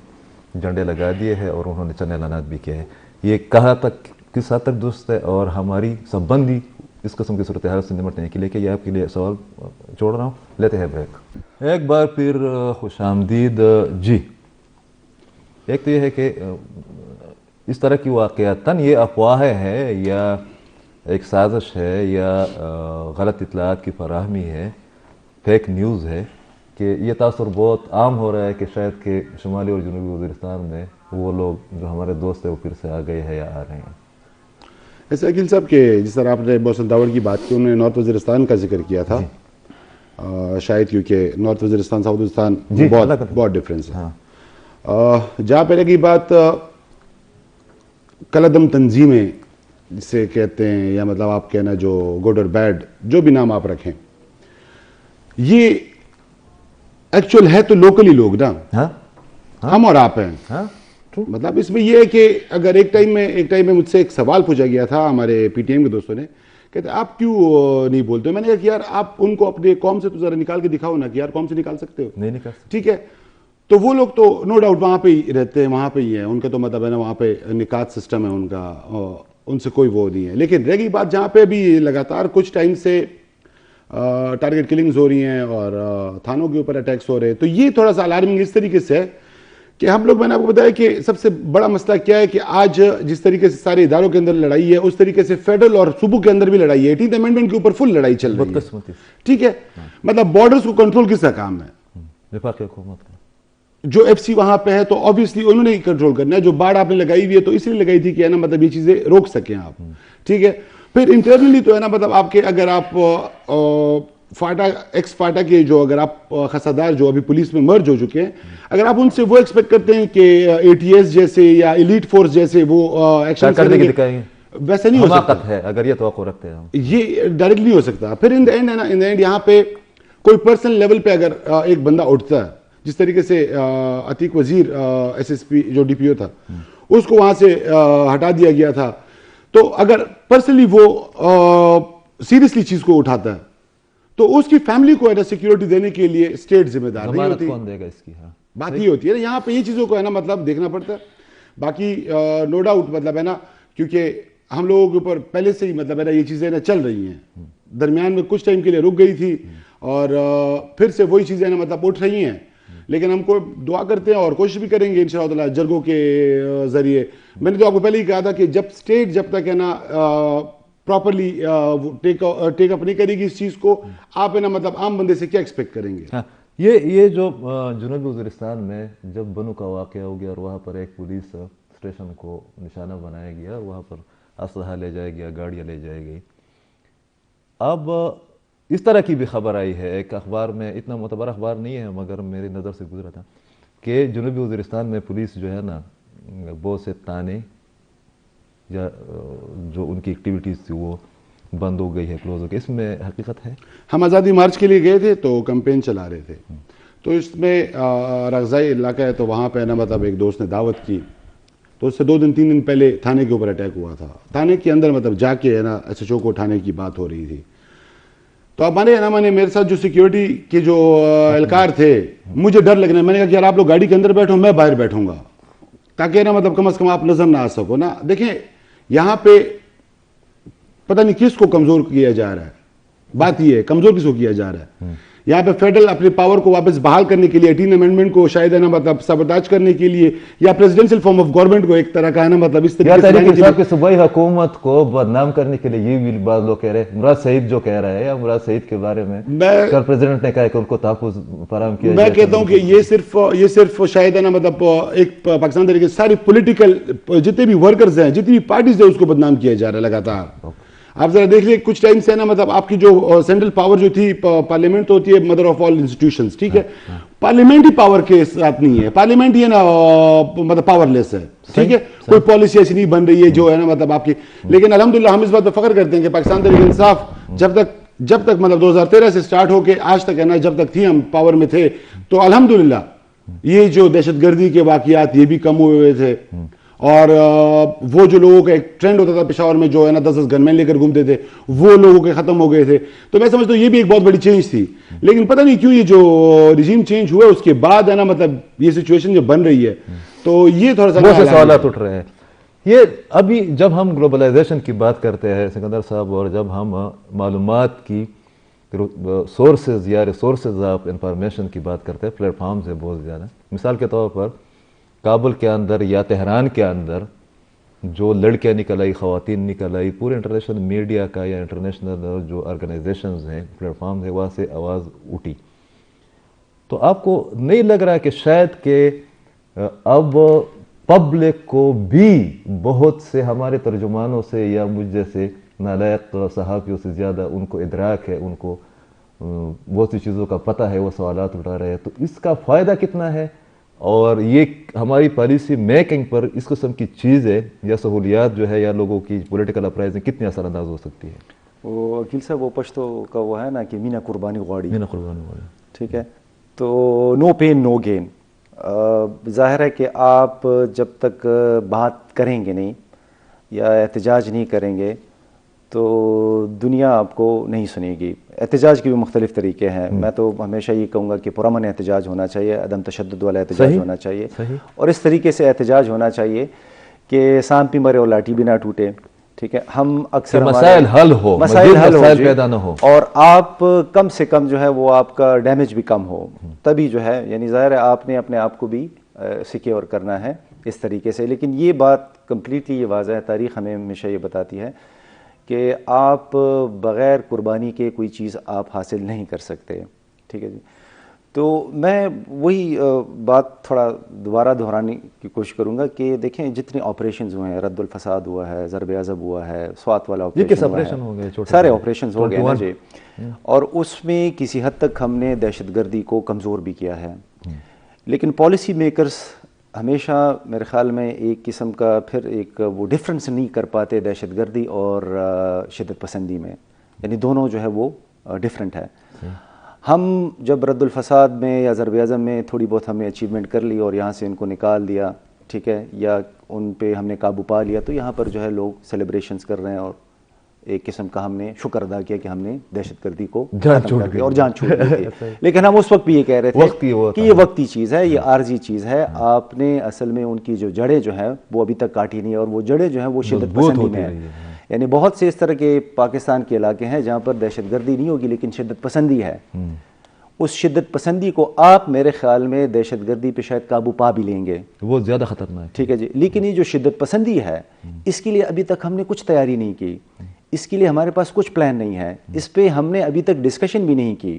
جھنڈے لگا دیے ہیں اور انہوں نے چند اعلانات بھی کیے ہیں. یہ کہاں تک، کس حد تک درست ہے اور ہماری سب بندی اس قسم کی صورتحال سے نمٹنے کے لیے کہ یہ آپ کے لیے سوال چھوڑ رہا ہوں. لیتے ہیں بریک. ایک بار پھر خوش آمدید. جی، ایک تو یہ ہے کہ اس طرح کی واقعاتاً یہ افواہیں ہیں یا ایک سازش ہے یا غلط اطلاعات کی فراہمی ہے، فیک نیوز ہے، کہ یہ تاثر بہت عام ہو رہا ہے کہ شاید کہ شمالی اور جنوبی وزیرستان میں وہ لوگ جو ہمارے دوست ہیں وہ پھر سے آ گئے ہیں یا آ رہے ہیں. ایسے عقیل صاحب کہ جس طرح آپ نے محسن داوڑ کی بات کی، انہوں نے نارتھ وزیرستان کا ذکر کیا تھا. شاید کیونکہ نارتھ وزیرستان ساؤتھ وزیرستان بہت ڈفرینس ہے. جہاں پہلے کی بات کالعدم تنظیمیں جسے کہتے ہیں یا مطلب آپ کہنا جو گڈ اور بیڈ جو بھی نام آپ رکھیں, یہ ایکچوئل ہے تو لوکلی لوگ نا, ہم اور آپ ہیں. مطلب اس میں یہ ہے کہ اگر ایک ٹائم میں مجھ سے ایک سوال پوچھا گیا تھا ہمارے پی ٹی ایم کے دوستوں نے, کہتے آپ کیوں نہیں بولتے ہو. میں نے کہا کہ یار آپ ان کو اپنے قوم سے تو ذرا نکال کے دکھاؤ نا کہ یار قوم سے نکال سکتے ہو, نہیں نکال سکتے. ٹھیک ہے, تو وہ لوگ تو نو ڈاؤٹ وہاں پہ ہی رہتے ہیں, وہاں پہ ہی ہیں, ان کا تو مطلب ہے نا وہاں پہ نکات سسٹم ہے ان کا, ان سے کوئی وہ نہیں ہے. لیکن رہ گئی بات جہاں پہ بھی لگاتار کچھ ٹائم سے ٹارگٹ کلنگز ہو رہی ہیں اور تھانوں کے اوپر اٹیکس ہو رہے ہیں, تو یہ تھوڑا سا الارمنگ اس طریقے سے ہے کہ ہم لوگ, میں نے آپ کو بتایا کہ سب سے بڑا مسئلہ کیا ہے کہ آج جس طریقے سے سارے اداروں کے اندر لڑائی ہے, اس طریقے سے فیڈرل اور صوبوں کے اندر بھی لڑائی ہے. 18th امینڈمنٹ کے اوپر فل لڑائی چل رہی ہے, ٹھیک ہے. مطلب بارڈرز کو کنٹرول کس کا کام ہے؟ وفاقی حکومت کا. جو ایف سی وہاں پہ ہے تو آبویسلی انہوں نے ہی کنٹرول کرنا ہے. جو باڑ آپ نے لگائی ہوئی ہے تو اس لیے لگائی تھی کہ ہے نا مطلب یہ چیزیں روک سکیں آپ, ٹھیک ہے. پھر انٹرنلی تو ہے نا مطلب آپ کے اگر آپ فاٹا ایکس فاٹا کے جو اگر آپ خسادار جو ابھی پولیس میں مرج ہو چکے ہیں, اگر آپ ان سے وہ ایکسپیکٹ کرتے ہیں کہ اے ٹی ایس جیسے یا ایلیٹ فورس جیسے وہ ایکشن کریں گے, ویسے نہیں ہو سکتا ہے. اگر یہ توقع رکھتے ہیں یہ ڈائریکٹ نہیں ہو سکتا. پھر ان دا اینڈ ہے نا, ان دا اینڈ یہاں پہ کوئی پرسنل لیول پہ اگر ایک بندہ اٹھتا ہے, جس طریقے سے عتیق وزیر ایس ایس پی جو ڈی پی او تھا اس کو وہاں سے ہٹا دیا گیا تھا, تو اگر پرسنلی وہ سیریسلی چیز کو اٹھاتا ہے تو اس کی فیملی کو ہے نا سیکیورٹی دینے کے لیے اسٹیٹ ذمہ دار نہیں ہوتی. کون دے گا اس کی؟ بات یہ ہوتی ہے نا یہاں پہ یہ چیزوں کو ہے نا مطلب دیکھنا پڑتا ہے. باقی نو ڈاؤٹ مطلب ہے نا, کیونکہ ہم لوگوں کے اوپر پہلے سے ہی مطلب ہے نا یہ چیزیں نا چل رہی ہیں, درمیان میں کچھ ٹائم کے لیے رک گئی تھی اور پھر سے وہی چیزیں نا مطلب اٹھ رہی ہیں. لیکن ہم کو دعا کرتے ہیں اور کوشش بھی کریں گے انشاءاللہ تعالی جرگوں کے ذریعے. میں نے تو آپ کو پہلے ہی کہا تھا کہ جب اسٹیٹ جب تک ہے نا پراپرلی ٹیک اپ نہیں کرے گی اس چیز کو, آپ ہے نا مطلب عام بندے سے کیا ایکسپیکٹ کریں گے. یہ جو جنوبی وزیرستان میں جب بنو کا واقعہ ہو گیا اور وہاں پر ایک پولیس اسٹیشن کو نشانہ بنایا گیا, وہاں پر اسلحہ لے جایا گیا, گاڑیاں لے جائی گئی. اب اس طرح کی بھی خبر آئی ہے ایک اخبار میں, اتنا معتبر اخبار نہیں ہے مگر میری نظر سے گزرا تھا, کہ جنوبی وزیرستان میں پولیس جو ہے نا بہت سے تانے یا جو ان کی ایکٹیویٹیز تھی وہ بند ہو گئی ہے, کلوز ہو گئی. اس میں حقیقت ہے؟ ہم آزادی مارچ کے لیے گئے تھے تو کمپین چلا رہے تھے, تو اس میں رغزائی علاقہ ہے تو وہاں پہ نا مطلب ایک دوست نے دعوت کی, تو اس سے 2 دن 3 دن پہلے تھانے کے اوپر اٹیک ہوا تھا. تھانے کے اندر مطلب جا کے ہے نا ایس ایچ او کو اٹھانے کی بات ہو رہی تھی. تو اب مانے نا میں نے میرے ساتھ جو سیکیورٹی کے جو اہلکار تھے, مجھے ڈر لگنا, میں نے کہا کہ یار آپ لوگ گاڑی کے اندر بیٹھو, میں باہر بیٹھوں گا, تاکہ نا مطلب کم از کم آپ نظر نہ آ سکو نا. دیکھیں یہاں پہ پتہ نہیں کس کو کمزور کیا جا رہا ہے, بات یہ ہے کمزور کس کو کیا جا رہا ہے. یہاں پہ فیڈرل اپنے پاور کو واپس بحال کرنے کے لیے 18 امینڈمنٹ کو شاید ہے نا مطلب سبوتاج کرنے کے لیے, یا پریزیڈنشل فارم آف گورنمنٹ کو ایک طرح کا ہے نا مطلب اس طریقے سے صوبائی حکومت کو بدنام کرنے کے لیے. یہ بھی بعض لوگ کہہ رہے ہیں مراد سعید جو کہہ رہا ہے, یا مراد سعید کے بارے میں کل پریزیڈنٹ نے کہا کہ ان کو تحفظ فراہم کیا. میں کہتا ہوں کہ یہ صرف شاید ہے نا مطلب ایک پاکستان طریقے ساری پولیٹیکل جتنے بھی ورکرز ہیں, جتنی بھی پارٹیز ہیں, اس کو بدنام کیا جا رہا ہے لگاتار. آپ ذرا دیکھ لیں کچھ ٹائم سے نا مطلب آپ کی جو سینٹرل پاور جو تھی, پارلیمنٹ تو ہوتی ہے مدر آف آل انسٹیٹیوشنز, ٹھیک ہے, پارلیمنٹ ہی پاور کے ساتھ نہیں ہے, پارلیمنٹ ہی ہے نا مطلب پاور لیس ہے, ٹھیک ہے, کوئی پالیسی ایسی نہیں بن رہی ہے جو ہے نا مطلب آپ کی. لیکن الحمدللہ ہم اس بات پہ فخر کرتے ہیں کہ پاکستان تحریک انصاف جب تک مطلب 2013 سے سٹارٹ ہو کے آج تک ہے نا, جب تک تھی ہم پاور میں تھے, تو الحمدللہ یہ جو دہشت گردی کے واقعات یہ بھی کم ہوئے تھے, اور وہ جو لوگوں کا ایک ٹرینڈ ہوتا تھا پشاور میں جو ہے نا 10 گن مین لے کر گھومتے تھے, وہ لوگوں کے ختم ہو گئے تھے. تو میں سمجھتا ہوں یہ بھی ایک بہت بڑی چینج تھی. لیکن پتہ نہیں کیوں یہ جو رجیم چینج ہوا اس کے بعد ہے نا مطلب یہ سچویشن جو بن رہی ہے, تو یہ تھوڑا سا سوالات اٹھ رہے ہیں. یہ ابھی جب ہم گلوبلائزیشن کی بات کرتے ہیں سکندر صاحب, اور جب ہم معلومات کی سورسز یا ریسورسز آف انفارمیشن کی بات کرتے ہیں, پلیٹ فارمز ہے بہت زیادہ. مثال کے طور پر کابل کے اندر یا تہران کے اندر جو لڑکیاں نکل آئی, خواتین نکل آئی, پورے انٹرنیشنل میڈیا کا یا انٹرنیشنل جو آرگنائزیشنز ہیں, پلیٹ فارمز ہیں, وہاں سے آواز اٹھی. تو آپ کو نہیں لگ رہا کہ شاید کہ اب پبلک کو بھی بہت سے ہمارے ترجمانوں سے یا مجھ جیسے نالائق صحافیوں سے زیادہ ان کو ادراک ہے, ان کو بہت سی چیزوں کا پتہ ہے, وہ سوالات اٹھا رہے ہیں, تو اس کا فائدہ کتنا ہے اور یہ ہماری پالیسی میکنگ پر اس قسم کی چیزیں یا سہولیات جو ہے یا لوگوں کی پولیٹیکل اپرائزنگ کتنی اثر انداز ہو سکتی ہے؟ وہ وکیل صاحب وہ پشتو کا وہ ہے نا کہ مینا قربانی غواڑی، مینا قربانی غواڑی، ٹھیک ہے، تو نو پین نو گین. ظاہر ہے کہ آپ جب تک بات کریں گے نہیں یا احتجاج نہیں کریں گے تو دنیا آپ کو نہیں سنے گی. احتجاج کے بھی مختلف طریقے ہیں. میں تو ہمیشہ یہ کہوں گا کہ پرامن احتجاج ہونا چاہیے، عدم تشدد والا احتجاج ہونا چاہیے، اور اس طریقے سے احتجاج ہونا چاہیے کہ سانپ بھی مرے اور لاٹھی بھی نہ ٹوٹے. ٹھیک ہے، ہم اکثر مسائل حل ہو، مسائل پیدا نہ ہو، اور آپ کم سے کم جو ہے وہ آپ کا ڈیمیج بھی کم ہو، تبھی جو ہے یعنی ظاہر ہے آپ نے اپنے آپ کو بھی سیکیور کرنا ہے اس طریقے سے. لیکن یہ بات کمپلیٹلی یہ واضح ہے، تاریخ ہمیں ہمیشہ یہ بتاتی ہے کہ آپ بغیر قربانی کے کوئی چیز آپ حاصل نہیں کر سکتے. ٹھیک ہے جی. تو میں وہی بات تھوڑا دوبارہ دہرانے کی کوشش کروں گا کہ دیکھیں جتنے آپریشنز ہوئے ہیں، رد الفساد ہوا ہے، ضرب عضب ہوا ہے، سوات والا آپریشن ہوا ہے، سارے آپریشنز ہو گئے نا جی. اور اس میں کسی حد تک ہم نے دہشت گردی کو کمزور بھی کیا ہے. لیکن پالیسی میکرز ہمیشہ میرے خیال میں ایک قسم کا پھر ایک وہ ڈفرنس نہیں کر پاتے دہشت گردی اور شدت پسندی میں، یعنی دونوں جو ہے وہ ڈفرینٹ ہے. ہم جب رد الفساد میں یا ضرب عضب میں تھوڑی بہت ہم نے اچیومنٹ کر لی اور یہاں سے ان کو نکال دیا، ٹھیک ہے، یا ان پہ ہم نے قابو پا لیا، تو یہاں پر جو ہے لوگ سیلیبریشنز کر رہے ہیں اور ایک قسم کا ہم نے شکر ادا کیا کہ ہم نے دہشت گردی کو ختم کر دیا اور جان چھوٹ دی تھی. لیکن ہم اس وقت بھی یہ کہہ رہے تھے کہ یہ وقتی چیز ہے، یہ عارضی چیز ہے. آپ نے اصل میں ان کی جو جڑیں جو ہیں وہ ابھی تک کاٹی نہیں ہے، اور وہ جڑیں جو ہیں وہ شدت پسندی میں ہیں. یعنی بہت سے اس طرح کے پاکستان کے علاقے ہیں جہاں پر دہشت گردی نہیں ہوگی لیکن شدت پسندی ہے. اس شدت پسندی کو آپ میرے خیال میں دہشت گردی پہ شاید قابو پا بھی لیں گے، وہ زیادہ خطرناک. ٹھیک ہے جی. لیکن یہ جو شدت پسندی ہے اس کے لیے ابھی تک ہم نے کچھ تیاری نہیں کی، اس کے لیے ہمارے پاس کچھ پلان نہیں ہے، اس پہ ہم نے ابھی تک ڈسکشن بھی نہیں کی.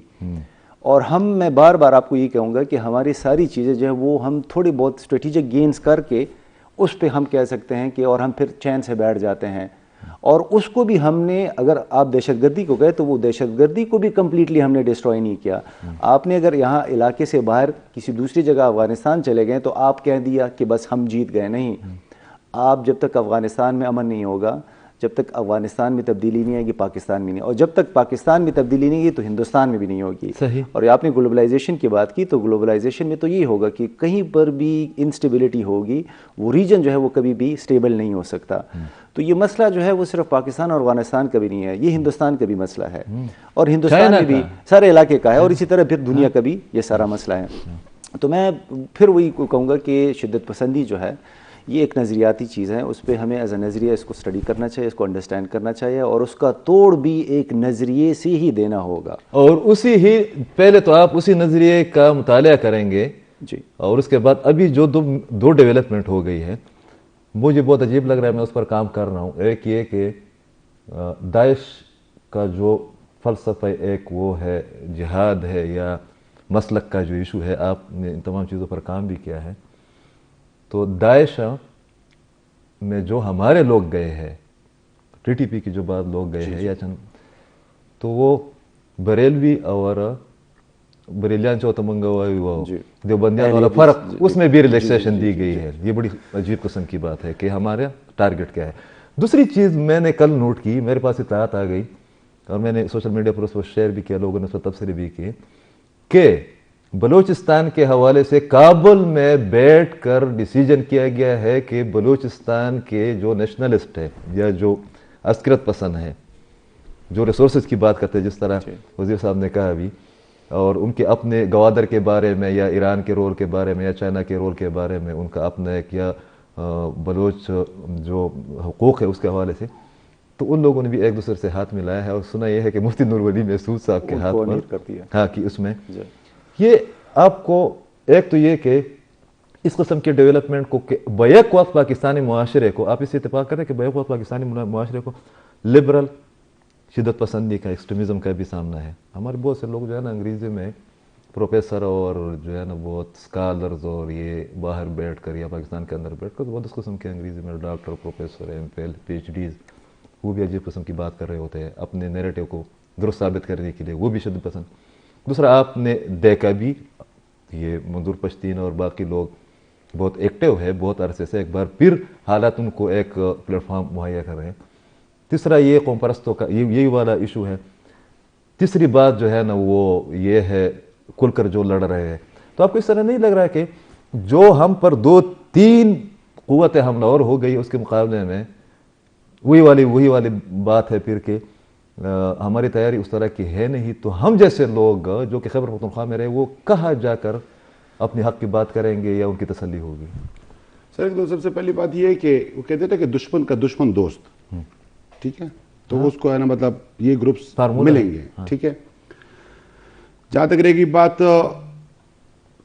اور میں بار بار آپ کو یہ کہوں گا کہ ہماری ساری چیزیں جو ہے وہ ہم تھوڑی بہت اسٹریٹجک گینز کر کے اس پہ ہم کہہ سکتے ہیں کہ اور ہم پھر چین سے بیٹھ جاتے ہیں. اور اس کو بھی ہم نے، اگر آپ دہشت گردی کو گئے تو وہ دہشت گردی کو بھی کمپلیٹلی ہم نے ڈسٹروائے نہیں کیا. آپ نے اگر یہاں علاقے سے باہر کسی دوسری جگہ افغانستان چلے گئے تو آپ کہہ دیا کہ بس ہم جیت گئے. نہیں، آپ جب تک افغانستان میں امن نہیں ہوگا، جب تک افغانستان میں تبدیلی نہیں آئے گی پاکستان میں نہیں، اور جب تک پاکستان میں تبدیلی نہیں ہوگی تو ہندوستان میں بھی نہیں ہوگی. اور آپ نے گلوبلائزیشن کی بات کی، تو گلوبلائزیشن میں تو یہ ہوگا کہ کہیں پر بھی انسٹیبلٹی ہوگی، وہ ریجن جو ہے وہ کبھی بھی اسٹیبل نہیں ہو سکتا. تو یہ مسئلہ جو ہے وہ صرف پاکستان اور افغانستان کا بھی نہیں ہے، یہ ہندوستان کا بھی مسئلہ ہے، اور ہندوستان میں بھی سارے علاقے کا ہے، اور اسی طرح پھر دنیا کا بھی یہ سارا مسئلہ ہے. تو میں پھر وہی کہوں گا کہ شدت پسندی جو ہے یہ ایک نظریاتی چیز ہے، اس پہ ہمیں ایز اے نظریہ اس کو اسٹڈی کرنا چاہیے، اس کو انڈرسٹینڈ کرنا چاہیے، اور اس کا توڑ بھی ایک نظریے سے ہی دینا ہوگا. اور اسی ہی پہلے تو آپ اسی نظریے کا مطالعہ کریں گے جی، اور اس کے بعد ابھی جو دو ڈیولپمنٹ ہو گئی ہے مجھے بہت عجیب لگ رہا ہے، میں اس پر کام کر رہا ہوں. ایک یہ کہ داعش کا جو فلسفہ ایک وہ ہے، جہاد ہے یا مسلک کا جو ایشو ہے، آپ نے ان تمام چیزوں پر کام بھی کیا ہے. تو داعش میں جو ہمارے لوگ گئے ہیں، ٹی ٹی پی کی جو بعض لوگ گئے ہیں یا چند، تو وہ بریلوی اور بریلیان چوتمنگا دیوبندیان والا فرق، اس میں بھی ریلیکسیشن دی گئی ہے. یہ بڑی عجیب قسم کی بات ہے کہ ہمارا ٹارگٹ کیا ہے. دوسری چیز میں نے کل نوٹ کی، میرے پاس اطلاعات آ گئی اور میں نے سوشل میڈیا پر اس پر شیئر بھی کیا، لوگوں نے اس پر تبصرے بھی کیے کہ بلوچستان کے حوالے سے کابل میں بیٹھ کر ڈیسیجن کیا گیا ہے کہ بلوچستان کے جو نیشنلسٹ ہے یا جو عسکریت پسند ہے، جو ریسورسز کی بات کرتے ہیں، جس طرح وزیر صاحب نے کہا ابھی، اور ان کے اپنے گوادر کے بارے میں یا ایران کے رول کے بارے میں یا چائنا کے رول کے بارے میں ان کا اپنا ایک یا بلوچ جو حقوق ہے اس کے حوالے سے، تو ان لوگوں نے بھی ایک دوسرے سے ہاتھ ملایا ہے. اور سنا یہ ہے کہ مفتی نور ولی محسود صاحب کے ہاتھ پر، ہاں، کہ اس میں یہ آپ کو ایک تو یہ کہ اس قسم کے ڈیولپمنٹ کو بیک وقت پاکستانی معاشرے کو، آپ اس سے اتفاق کریں کہ بیک وقت پاکستانی معاشرے کو لبرل شدت پسندی کا، ایکسٹریمزم کا بھی سامنا ہے. ہمارے بہت سے لوگ جو ہے نا انگریزی میں پروفیسر اور جو ہے نا بہت اسکالرز اور یہ باہر بیٹھ کر یا پاکستان کے اندر بیٹھ کر بہت اس قسم کے انگریزی میں doctor, professor, M Phil, P H Ds, وہ بھی عجیب قسم کی بات کر رہے ہوتے ہیں اپنے نیریٹو کو درست ثابت کرنے کے لیے، وہ بھی شدت پسند. دوسرا آپ نے دیکھا بھی یہ منظور پشتین اور باقی لوگ بہت ایکٹیو ہے بہت عرصے سے, ایک بار پھر حالات ان کو ایک پلیٹ فارم مہیا کر رہے ہیں. تیسرا یہ قوم پرستوں کا یہی والا ایشو ہے. تیسری بات جو ہے نا وہ یہ ہے کھل کر جو لڑ رہے ہیں. تو آپ کو اس طرح نہیں لگ رہا ہے کہ جو ہم پر 2-3 قوتیں حملہ اور ہو گئی اس کے مقابلے میں وہی والی بات ہے پھر کہ ہماری تیاری اس طرح کی ہے نہیں, تو ہم جیسے لوگ جو کہ خیبر پختونخوا میں رہے وہ کہاں جا کر اپنے حق کی بات کریں گے یا ان کی تسلی ہوگی؟ سر ایک تو سب سے پہلی بات یہ ہے کہ وہ کہتے تھے کہ دشمن کا دشمن دوست, ٹھیک ہے, تو اس کو ہے نا مطلب یہ گروپس ملیں گے, ٹھیک ہے. جہاں تک رہے گی بات,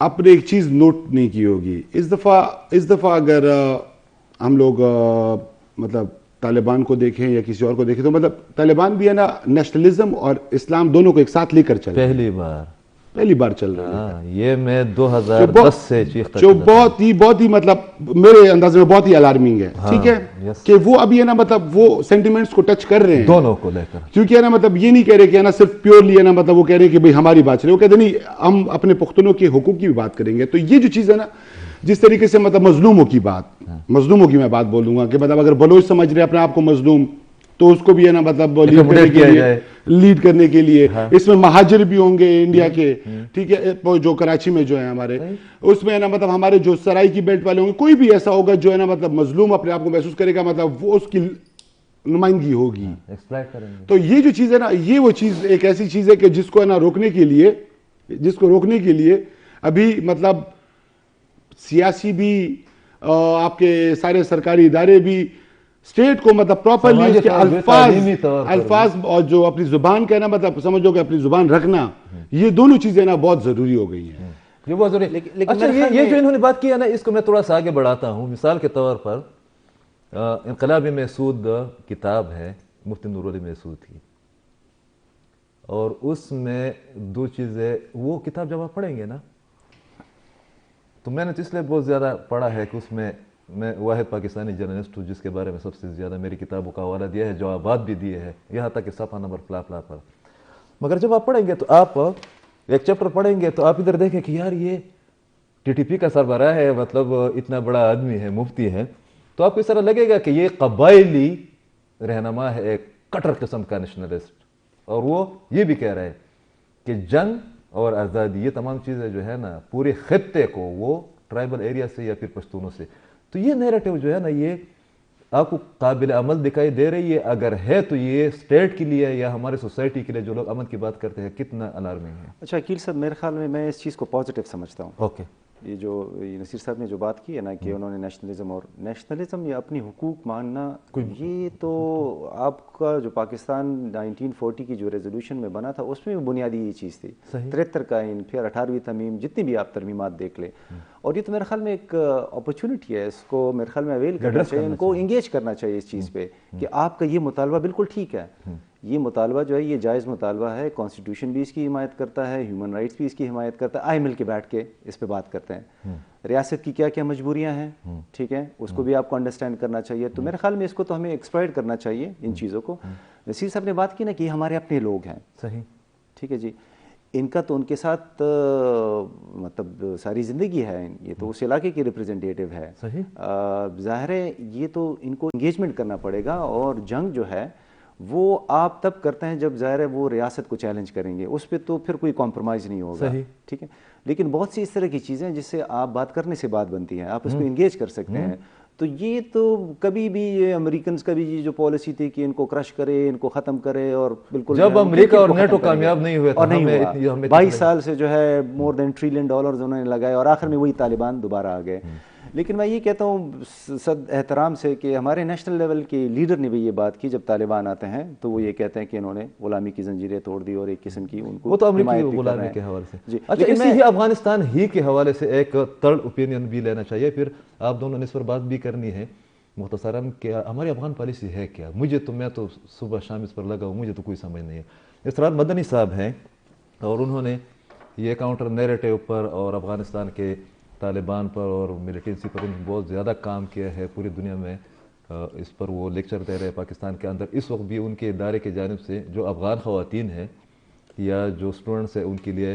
آپ نے ایک چیز نوٹ نہیں کی ہوگی اس دفعہ اگر ہم لوگ مطلب طالبان کو دیکھیں یا کسی اور کو دیکھیں تو مطلب طالبان بھی ہے نا نیشنلزم اور اسلام دونوں کو ایک ساتھ لے کر چل رہے ہیں. پہلی بار چل رہا ہے یہ میں 2010 سے چیخ جو بہت ہی مطلب میرے اندازے میں بہت ہی الارمنگ ہے, ٹھیک ہے, کہ وہ ابھی ہے نا مطلب وہ سینٹیمنٹس کو ٹچ کر رہے ہیں دونوں کو لے کر, کیونکہ ہے نا مطلب یہ نہیں کہہ رہے کہ ہے نا صرف پیورلی ہے نا مطلب وہ کہہ رہے ہیں کہ بھئی ہماری بات چلے, وہ کہتے نہیں ہم اپنے پختونوں کے حقوق کی بھی بات کریں گے. تو یہ جو چیز ہے نا جس طریقے سے مطلب مظلوموں کی میں بات بول دوں گا کہ مطلب اگر بلوچ سمجھ رہے اپنے آپ کو مظلوم تو اس کو بھی ہے نا مطلب لیڈ کرنے کے لیے اس میں مہاجر بھی ہوں گے انڈیا کے, ٹھیک ہے, جو کراچی میں جو ہے ہمارے اس میں ہے نا مطلب ہمارے جو سرائی کی بیلٹ والے ہوں گے, کوئی بھی ایسا ہوگا جو ہے نا مطلب مظلوم اپنے آپ کو محسوس کرے گا, مطلب وہ اس کی نمائندگی ہوگی. تو یہ جو چیز ہے نا یہ وہ چیز ایک ایسی چیز ہے کہ جس کو ہے نا روکنے کے لیے ابھی مطلب سیاسی بھی آپ کے سارے سرکاری ادارے بھی اسٹیٹ کو مطلب پراپرلی اس کے الفاظ اور جو اپنی زبان کا نا مطلب سمجھو کہ اپنی زبان رکھنا, یہ دونوں چیزیں نا بہت ضروری ہو گئی ہیں. یہ بہت ضروری. اچھا یہ جو انہوں نے بات کی ہے نا اس کو میں تھوڑا سا آگے بڑھاتا ہوں. مثال کے طور پر انقلاب محسود کتاب ہے مفتی نور علی محسود کی, اور اس میں 2 چیزیں, وہ کتاب جب آپ پڑھیں گے نا تو میں نے اس لیے بہت زیادہ پڑھا ہے کہ اس میں واحد پاکستانی جرنلسٹ ہوں جس کے بارے میں سب سے زیادہ میری کتابوں کا حوالہ دیا ہے, جوابات بھی دیے ہیں, یہاں تک کہ صفحہ نمبر فلا پر. مگر جب آپ پڑھیں گے تو آپ ایک چیپٹر پڑھیں گے تو آپ ادھر دیکھیں کہ یار یہ TTP کا سربراہ ہے, مطلب اتنا بڑا آدمی ہے, مفتی ہے, تو آپ کو اس طرح لگے گا کہ یہ قبائلی رہنما ہے, ایک کٹر قسم کا نیشنلسٹ, اور وہ یہ بھی کہہ رہے ہیں کہ جنگ اور آزادی یہ تمام چیزیں جو ہے نا پورے خطے کو وہ ٹرائبل ایریا سے یا پھر پشتونوں سے. تو یہ نیریٹو جو ہے نا یہ آپ کو قابل عمل دکھائی دے رہی ہے, اگر ہے تو یہ اسٹیٹ کے لیے یا ہمارے سوسائٹی کے لیے جو لوگ امن کی بات کرتے ہیں کتنا الارمنگ ہے. اچھا عقیل صاحب, میرے خیال میں اس چیز کو پازیٹیو سمجھتا ہوں. اوکے, یہ جو نصیر صاحب نے جو بات کی ہے نا کہ انہوں نے نیشنلزم یا اپنی حقوق ماننا, یہ تو آپ کا جو پاکستان 1940 کی جو ریزولوشن میں بنا تھا اس میں بھی بنیادی یہ چیز تھی. 73 کا آئین, پھر 18ویں ترمیم, جتنی بھی آپ ترمیمات دیکھ لیں, اور یہ تو میرے خیال میں ایک اپرچونٹی ہے, اس کو میرے خیال میں اویل کرنا چاہیے, ان کو انگیج کرنا چاہیے اس چیز پہ کہ آپ کا یہ مطالبہ بالکل ٹھیک ہے, یہ مطالبہ جو ہے یہ جائز مطالبہ ہے, کانسٹیٹیوشن بھی اس کی حمایت کرتا ہے, ہیومن رائٹس بھی اس کی حمایت کرتا ہے, آئے مل کے بیٹھ کے اس پہ بات کرتے ہیں. ریاست کی کیا کیا مجبوریاں ہیں, ٹھیک ہے, اس کو بھی آپ کو انڈرسٹینڈ کرنا چاہیے. تو میرے خیال میں اس کو تو ہمیں ایکسپلائٹ کرنا چاہیے ان چیزوں کو. نصیر صاحب نے بات کی نا کہ یہ ہمارے اپنے لوگ ہیں, صحیح, ٹھیک ہے جی, ان کا تو ان کے ساتھ مطلب ساری زندگی ہے, یہ تو اس علاقے کی ریپرزنٹیٹیو ہے, ظاہر ہے یہ تو ان کو انگیجمنٹ کرنا پڑے گا. اور جنگ جو ہے وہ آپ تب کرتے ہیں جب ظاہر ہے وہ ریاست کو چیلنج کریں گے, اس پہ تو پھر کوئی کمپرومائز نہیں ہوگا, ٹھیک ہے. لیکن بہت سی اس طرح کی چیزیں جس سے آپ بات کرنے سے بات بنتی ہیں, آپ اس کو انگیج کر سکتے ہیں. تو یہ تو کبھی بھی یہ امریکنز کا بھی جو پالیسی تھی کہ ان کو کرش کرے, ان کو ختم کرے, اور بالکل جب امریکہ اور نیٹو کامیاب نہیں ہوئے اور نہیں ہوا, 22 سال سے جو ہے more than $1 trillion انہوں نے لگائے, اور آخر میں وہی طالبان دوبارہ آ گئے. لیکن میں یہ کہتا ہوں صد احترام سے کہ ہمارے نیشنل لیول کے لیڈر نے بھی یہ بات کی, جب طالبان آتے ہیں تو وہ یہ کہتے ہیں کہ انہوں نے غلامی کی زنجیریں توڑ دی, اور ایک قسم کی ان کو وہ تو امریکی غلامی کے حوالے سے. اچھا, اسی ہی افغانستان ہی کے حوالے سے ایک تھرڈ اوپینین بھی لینا چاہیے, پھر آپ دونوں نے اس پر بات بھی کرنی ہے مختصراً کہ ہماری افغان پالیسی ہے کیا. میں تو صبح شام اس پر لگا ہوں, مجھے تو کوئی سمجھ نہیں ہے. اسرار مدنی صاحب ہیں اور انہوں نے یہ کاؤنٹر نیریٹو پر اور افغانستان کے طالبان پر اور ملیٹنسی پر بہت زیادہ کام کیا ہے, پوری دنیا میں اس پر وہ لیکچر دے رہے. پاکستان کے اندر اس وقت بھی ان کے ادارے کی جانب سے جو افغان خواتین ہیں یا جو اسٹوڈنٹس ہیں ان کے لیے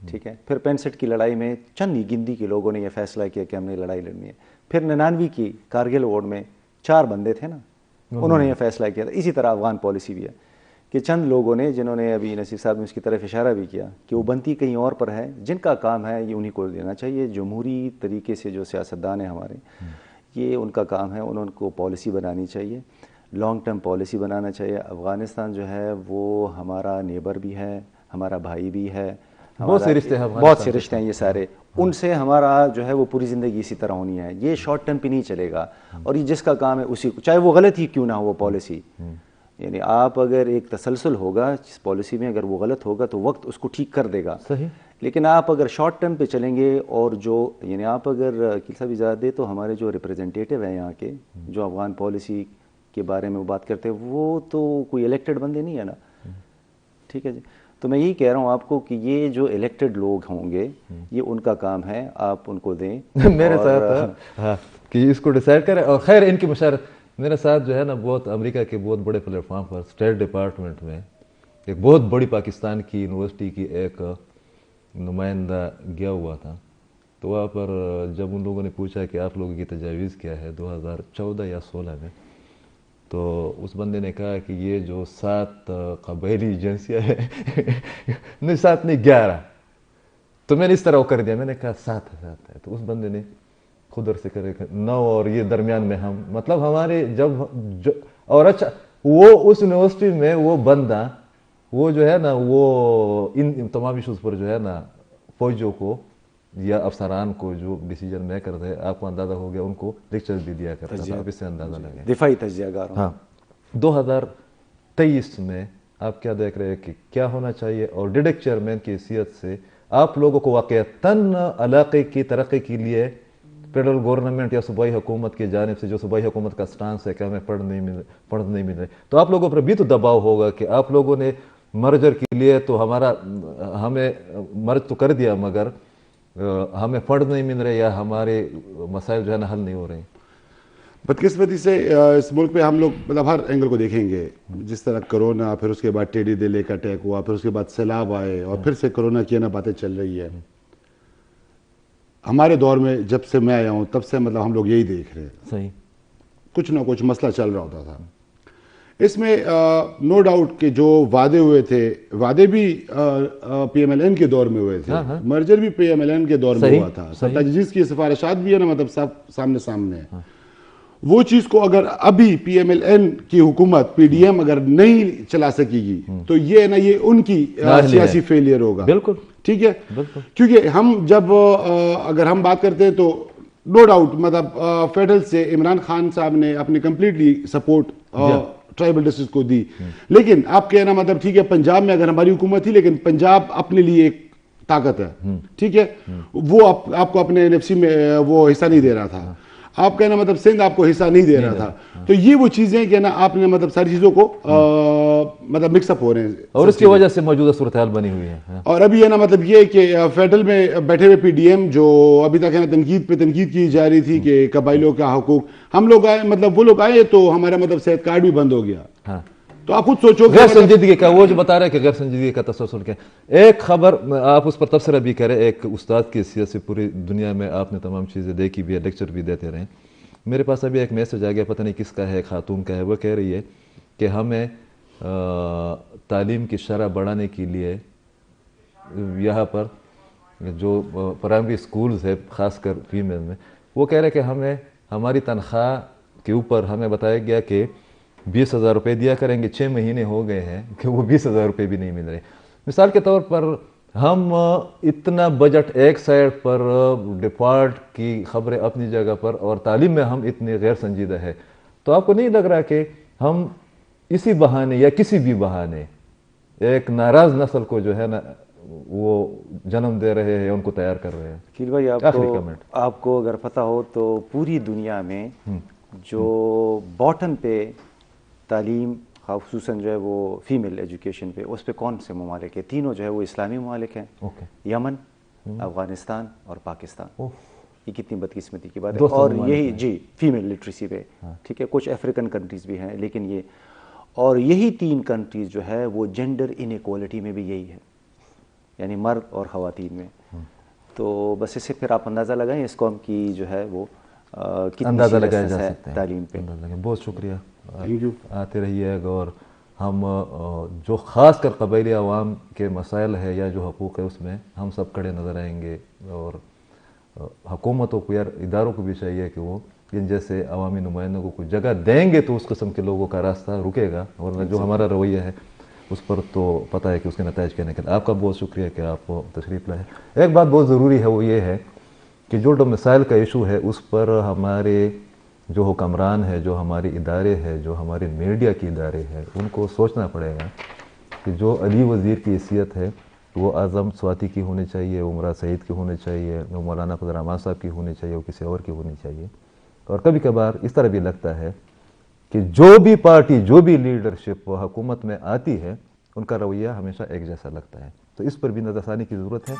ٹھیک ہے. پھر 65 کی لڑائی میں چند ہی گنتی کے لوگوں نے یہ فیصلہ کیا کہ ہم نے لڑائی لڑنی ہے. پھر 99 کی کارگل وار میں 4 بندے تھے نا, انہوں نے یہ فیصلہ کیا تھا. اسی طرح افغان پالیسی بھی ہے کہ چند لوگوں نے, جنہوں نے ابھی نصیر صاحب نے اس کی طرف اشارہ بھی کیا کہ وہ بنتی کہیں اور پر ہے, جن کا کام ہے یہ انہی کو دینا چاہیے. جمہوری طریقے سے جو سیاستدان ہیں ہمارے, یہ ان کا کام ہے, ان کو پالیسی بنانی چاہیے, لانگ ٹرم پالیسی بنانا چاہیے. افغانستان جو ہے وہ ہمارا نیبر بھی ہے, ہمارا بھائی بھی ہے, بہت سے رشتے ہیں, بہت سے رشتے ہیں یہ سارے. ان سے ہمارا جو ہے وہ پوری زندگی اسی طرح ہونی ہے. یہ شارٹ ٹرم پہ نہیں چلے گا, اور یہ جس کا کام ہے اسی کو, چاہے وہ غلط ہی کیوں نہ ہو وہ پالیسی. یعنی آپ اگر ایک تسلسل ہوگا جس پالیسی میں, اگر وہ غلط ہوگا تو وقت اس کو ٹھیک کر دے گا. صحیح. لیکن آپ اگر شارٹ ٹرم پہ چلیں گے, اور جو یعنی آپ اگر وکیل صاحب اجازت دے تو ہمارے جو ریپریزنٹیٹیو ہیں یہاں کے, جو افغان پالیسی کے بارے میں وہ بات کرتے ہیں, وہ تو کوئی الیکٹڈ بندے نہیں ہے نا. ٹھیک ہے جی. تو میں یہی کہہ رہا ہوں آپ کو کہ یہ جو الیکٹڈ لوگ ہوں گے یہ ان کا کام ہے, آپ ان کو دیں. میرے ساتھ کہ اس کو ڈیسائیڈ کریں. اور خیر ان کی مشارت میرے ساتھ جو ہے نا, بہت امریکہ کے بہت بڑے پلیٹ فارم پر اسٹیٹ ڈپارٹمنٹ میں ایک بہت بڑی پاکستان کی یونیورسٹی کی ایک نمائندہ گیا ہوا تھا. تو وہاں پر جب ان لوگوں نے پوچھا کہ آپ لوگوں کی تجاویز کیا ہے 2014 یا 16 میں, تو اس بندے نے کہا کہ یہ جو 7 قبائلی ایجنسیاں ہیں نہیں 7 نہیں 11. تو میں نے اس طرح وہ کر دیا, میں نے کہا 7 ہے. تو اس بندے نے خود سے کرے 9, اور یہ درمیان میں ہم, مطلب ہمارے جب اور اچھا وہ اس یونیورسٹی میں وہ بندہ وہ جو ہے نا وہ ان تمام ایشوز پر جو ہے نا فوجیوں کو یا افسران کو جو ڈیسیجن میکر تھے, آپ کو اندازہ ہو گیا, ان کو لیکچر بھی دیا کرتا تھا. آپ اس سے اندازہ لگے دفاعی تجزیہ کار. ہاں. 2023 میں آپ کیا دیکھ رہے ہیں کہ کیا ہونا چاہیے, اور ڈیڈک چیئرمین کی حیثیت سے آپ لوگوں کو واقعتاً علاقے کی ترقی کے لیے فیڈرل گورنمنٹ یا صوبائی حکومت کی جانب سے, جو صوبائی حکومت کا سٹانس ہے کہ ہمیں پڑھ نہیں مل رہے, تو آپ لوگوں پر بھی تو دباؤ ہوگا کہ آپ لوگوں نے مرجر کے لیے تو ہمیں مرج تو کر دیا, مگر ہمیں فنڈ نہیں مل رہے یا ہمارے مسائل جو ہے نا حل نہیں ہو رہے ہیں. بدقسمتی سے اس ملک پہ ہم لوگ مطلب ہر اینگل کو دیکھیں گے. جس طرح کرونا, پھر اس کے بعد ٹیڈی دے لے کا اٹیک ہوا, پھر اس کے بعد سیلاب آئے, اور پھر سے کرونا کی نا باتیں چل رہی ہے. ہمارے دور میں جب سے میں آیا ہوں تب سے مطلب ہم لوگ یہی دیکھ رہے ہیں. صحیح. کچھ نہ کچھ مسئلہ چل رہا ہوتا تھا. اس میں نو ڈاؤٹ کہ جو وعدے ہوئے تھے, وعدے بھی پی ایم ایل این کے دور میں ہوئے تھے, مرجر بھی پی ایم ایل این کے دور میں ہوا تھا, تجویز کی سفارشات بھی ہے نا مطلب سامنے ہے. وہ چیز کو اگر ابھی پی ایم ایل این کی حکومت پی ڈی ایم اگر نہیں چلا سکے گی تو یہ نا یہ ان کی سیاسی فیلئر ہوگا. بالکل ٹھیک ہے. کیونکہ ہم جب اگر ہم بات کرتے ہیں تو نو ڈاؤٹ مطلب فیڈرل سے عمران خان صاحب نے اپنی کمپلیٹلی سپورٹ ٹرائبل ڈسٹرکٹ کو دی. لیکن آپ کہنا مطلب ٹھیک ہے پنجاب میں اگر ہماری حکومت تھی, لیکن پنجاب اپنے لیے ایک طاقت ہے, ٹھیک ہے, وہ آپ کو اپنے NFC میں وہ حصہ نہیں دے رہا تھا. آپ کہنا مطلب سندھ آپ کو حصہ نہیں دے رہا تھا. تو یہ وہ چیزیں کہ نا آپ نے مطلب ساری چیزوں کو مطلب مکس اپ ہو رہے ہیں, اور اس کی وجہ سے موجودہ صورتحال بنی ہوئی ہے. اور ابھی ہے نا مطلب یہ کہ فیڈرل میں بیٹھے ہوئے پی ڈی ایم جو ابھی تک ہے نا تنقید پہ تنقید کی جا رہی تھی کہ قبائلیوں کا حقوق, ہم لوگ آئے مطلب وہ لوگ آئے تو ہمارا مطلب صحت کارڈ بھی بند ہو گیا. تو آپ خود سوچو غیر سنجیدگی کا, وہ جو بتا رہے کہ غیر سنجیدگی کا تسلسل کیا. ایک خبر آپ اس پر تبصرہ بھی کریں, ایک استاد کی حیثیت سے پوری دنیا میں آپ نے تمام چیزیں دیکھی بھی ہے, لیکچر بھی دیتے رہے. میرے پاس ابھی ایک میسج آ گیا, پتہ نہیں کس کا ہے, خاتون کا ہے. وہ کہہ رہی ہے کہ ہمیں تعلیم کی شرح بڑھانے کے لیے یہاں پر جو پرائمری سکولز ہے خاص کر فیمیل میں, وہ کہہ رہے کہ ہمیں ہماری تنخواہ کے اوپر ہمیں بتایا گیا کہ 20,000 روپے دیا کریں گے. 6 مہینے ہو گئے ہیں کہ وہ 20,000 روپے بھی نہیں مل رہے. مثال کے طور پر ہم اتنا بجٹ ایک سائڈ پر, ڈیفالٹ کی خبریں اپنی جگہ پر, اور تعلیم میں ہم اتنے غیر سنجیدہ ہے. تو آپ کو نہیں لگ رہا کہ ہم اسی بہانے یا کسی بھی بہانے ایک ناراض نسل کو جو ہے نا وہ جنم دے رہے ہیں, ان کو تیار کر رہے ہیں؟ وکیل بھائی آپ کو اگر پتہ ہو تو پوری دنیا میں جو باٹم پہ تعلیم خصوصاً جو ہے وہ فیمیل ایجوکیشن پہ, اس پہ کون سے ممالک ہیں؟ تینوں جو ہے وہ اسلامی ممالک ہیں, یمن, افغانستان اور پاکستان. یہ کتنی بدقسمتی کی بات ہے. اور یہی جی فیمیل لٹریسی پہ, ٹھیک ہے, کچھ افریقن کنٹریز بھی ہیں, لیکن یہ اور یہی 3 کنٹریز جو ہے وہ جینڈر ان ایکوالٹی میں بھی یہی ہے. یعنی مرد اور خواتین میں. تو بس اس سے پھر آپ اندازہ لگائیں اس قوم کی جو ہے وہ اندازہ لگایا جا سکتا ہے تعلیم پہ. بہت شکریہ. آتے رہیے گا اور ہم جو خاص کر قبائلی عوام کے مسائل ہے یا جو حقوق ہے اس میں ہم سب کڑے نظر آئیں گے. اور حکومتوں کو یا اداروں کو بھی چاہیے کہ وہ ان جیسے عوامی نمائندوں کو کوئی جگہ دیں گے تو اس قسم کے لوگوں کا راستہ رکے گا, ورنہ جو ہمارا رویہ ہے اس پر تو پتہ ہے کہ اس کے نتائج کیا نکلے. آپ کا بہت شکریہ کہ آپ تشریف لائے. ایک بات بہت ضروری ہے وہ یہ ہے کہ جو ڈومیسائل کا ایشو ہے اس پر ہمارے جو حکمران ہے, جو ہمارے ادارے ہے, جو ہمارے میڈیا کے ادارے ہیں, ان کو سوچنا پڑے گا کہ جو علی وزیر کی حیثیت ہے وہ اعظم سواتی کی ہونی چاہیے, وہ مراد سعید کی ہونی چاہیے, وہ مولانا فضل الرحمان صاحب کی ہونی چاہیے, وہ کسی اور کی ہونی چاہیے. اور کبھی کبھار اس طرح بھی لگتا ہے کہ جو بھی پارٹی, جو بھی لیڈرشپ حکومت میں آتی ہے ان کا رویہ ہمیشہ ایک جیسا لگتا ہے. تو اس پر بھی نظر ثانی کی ضرورت ہے.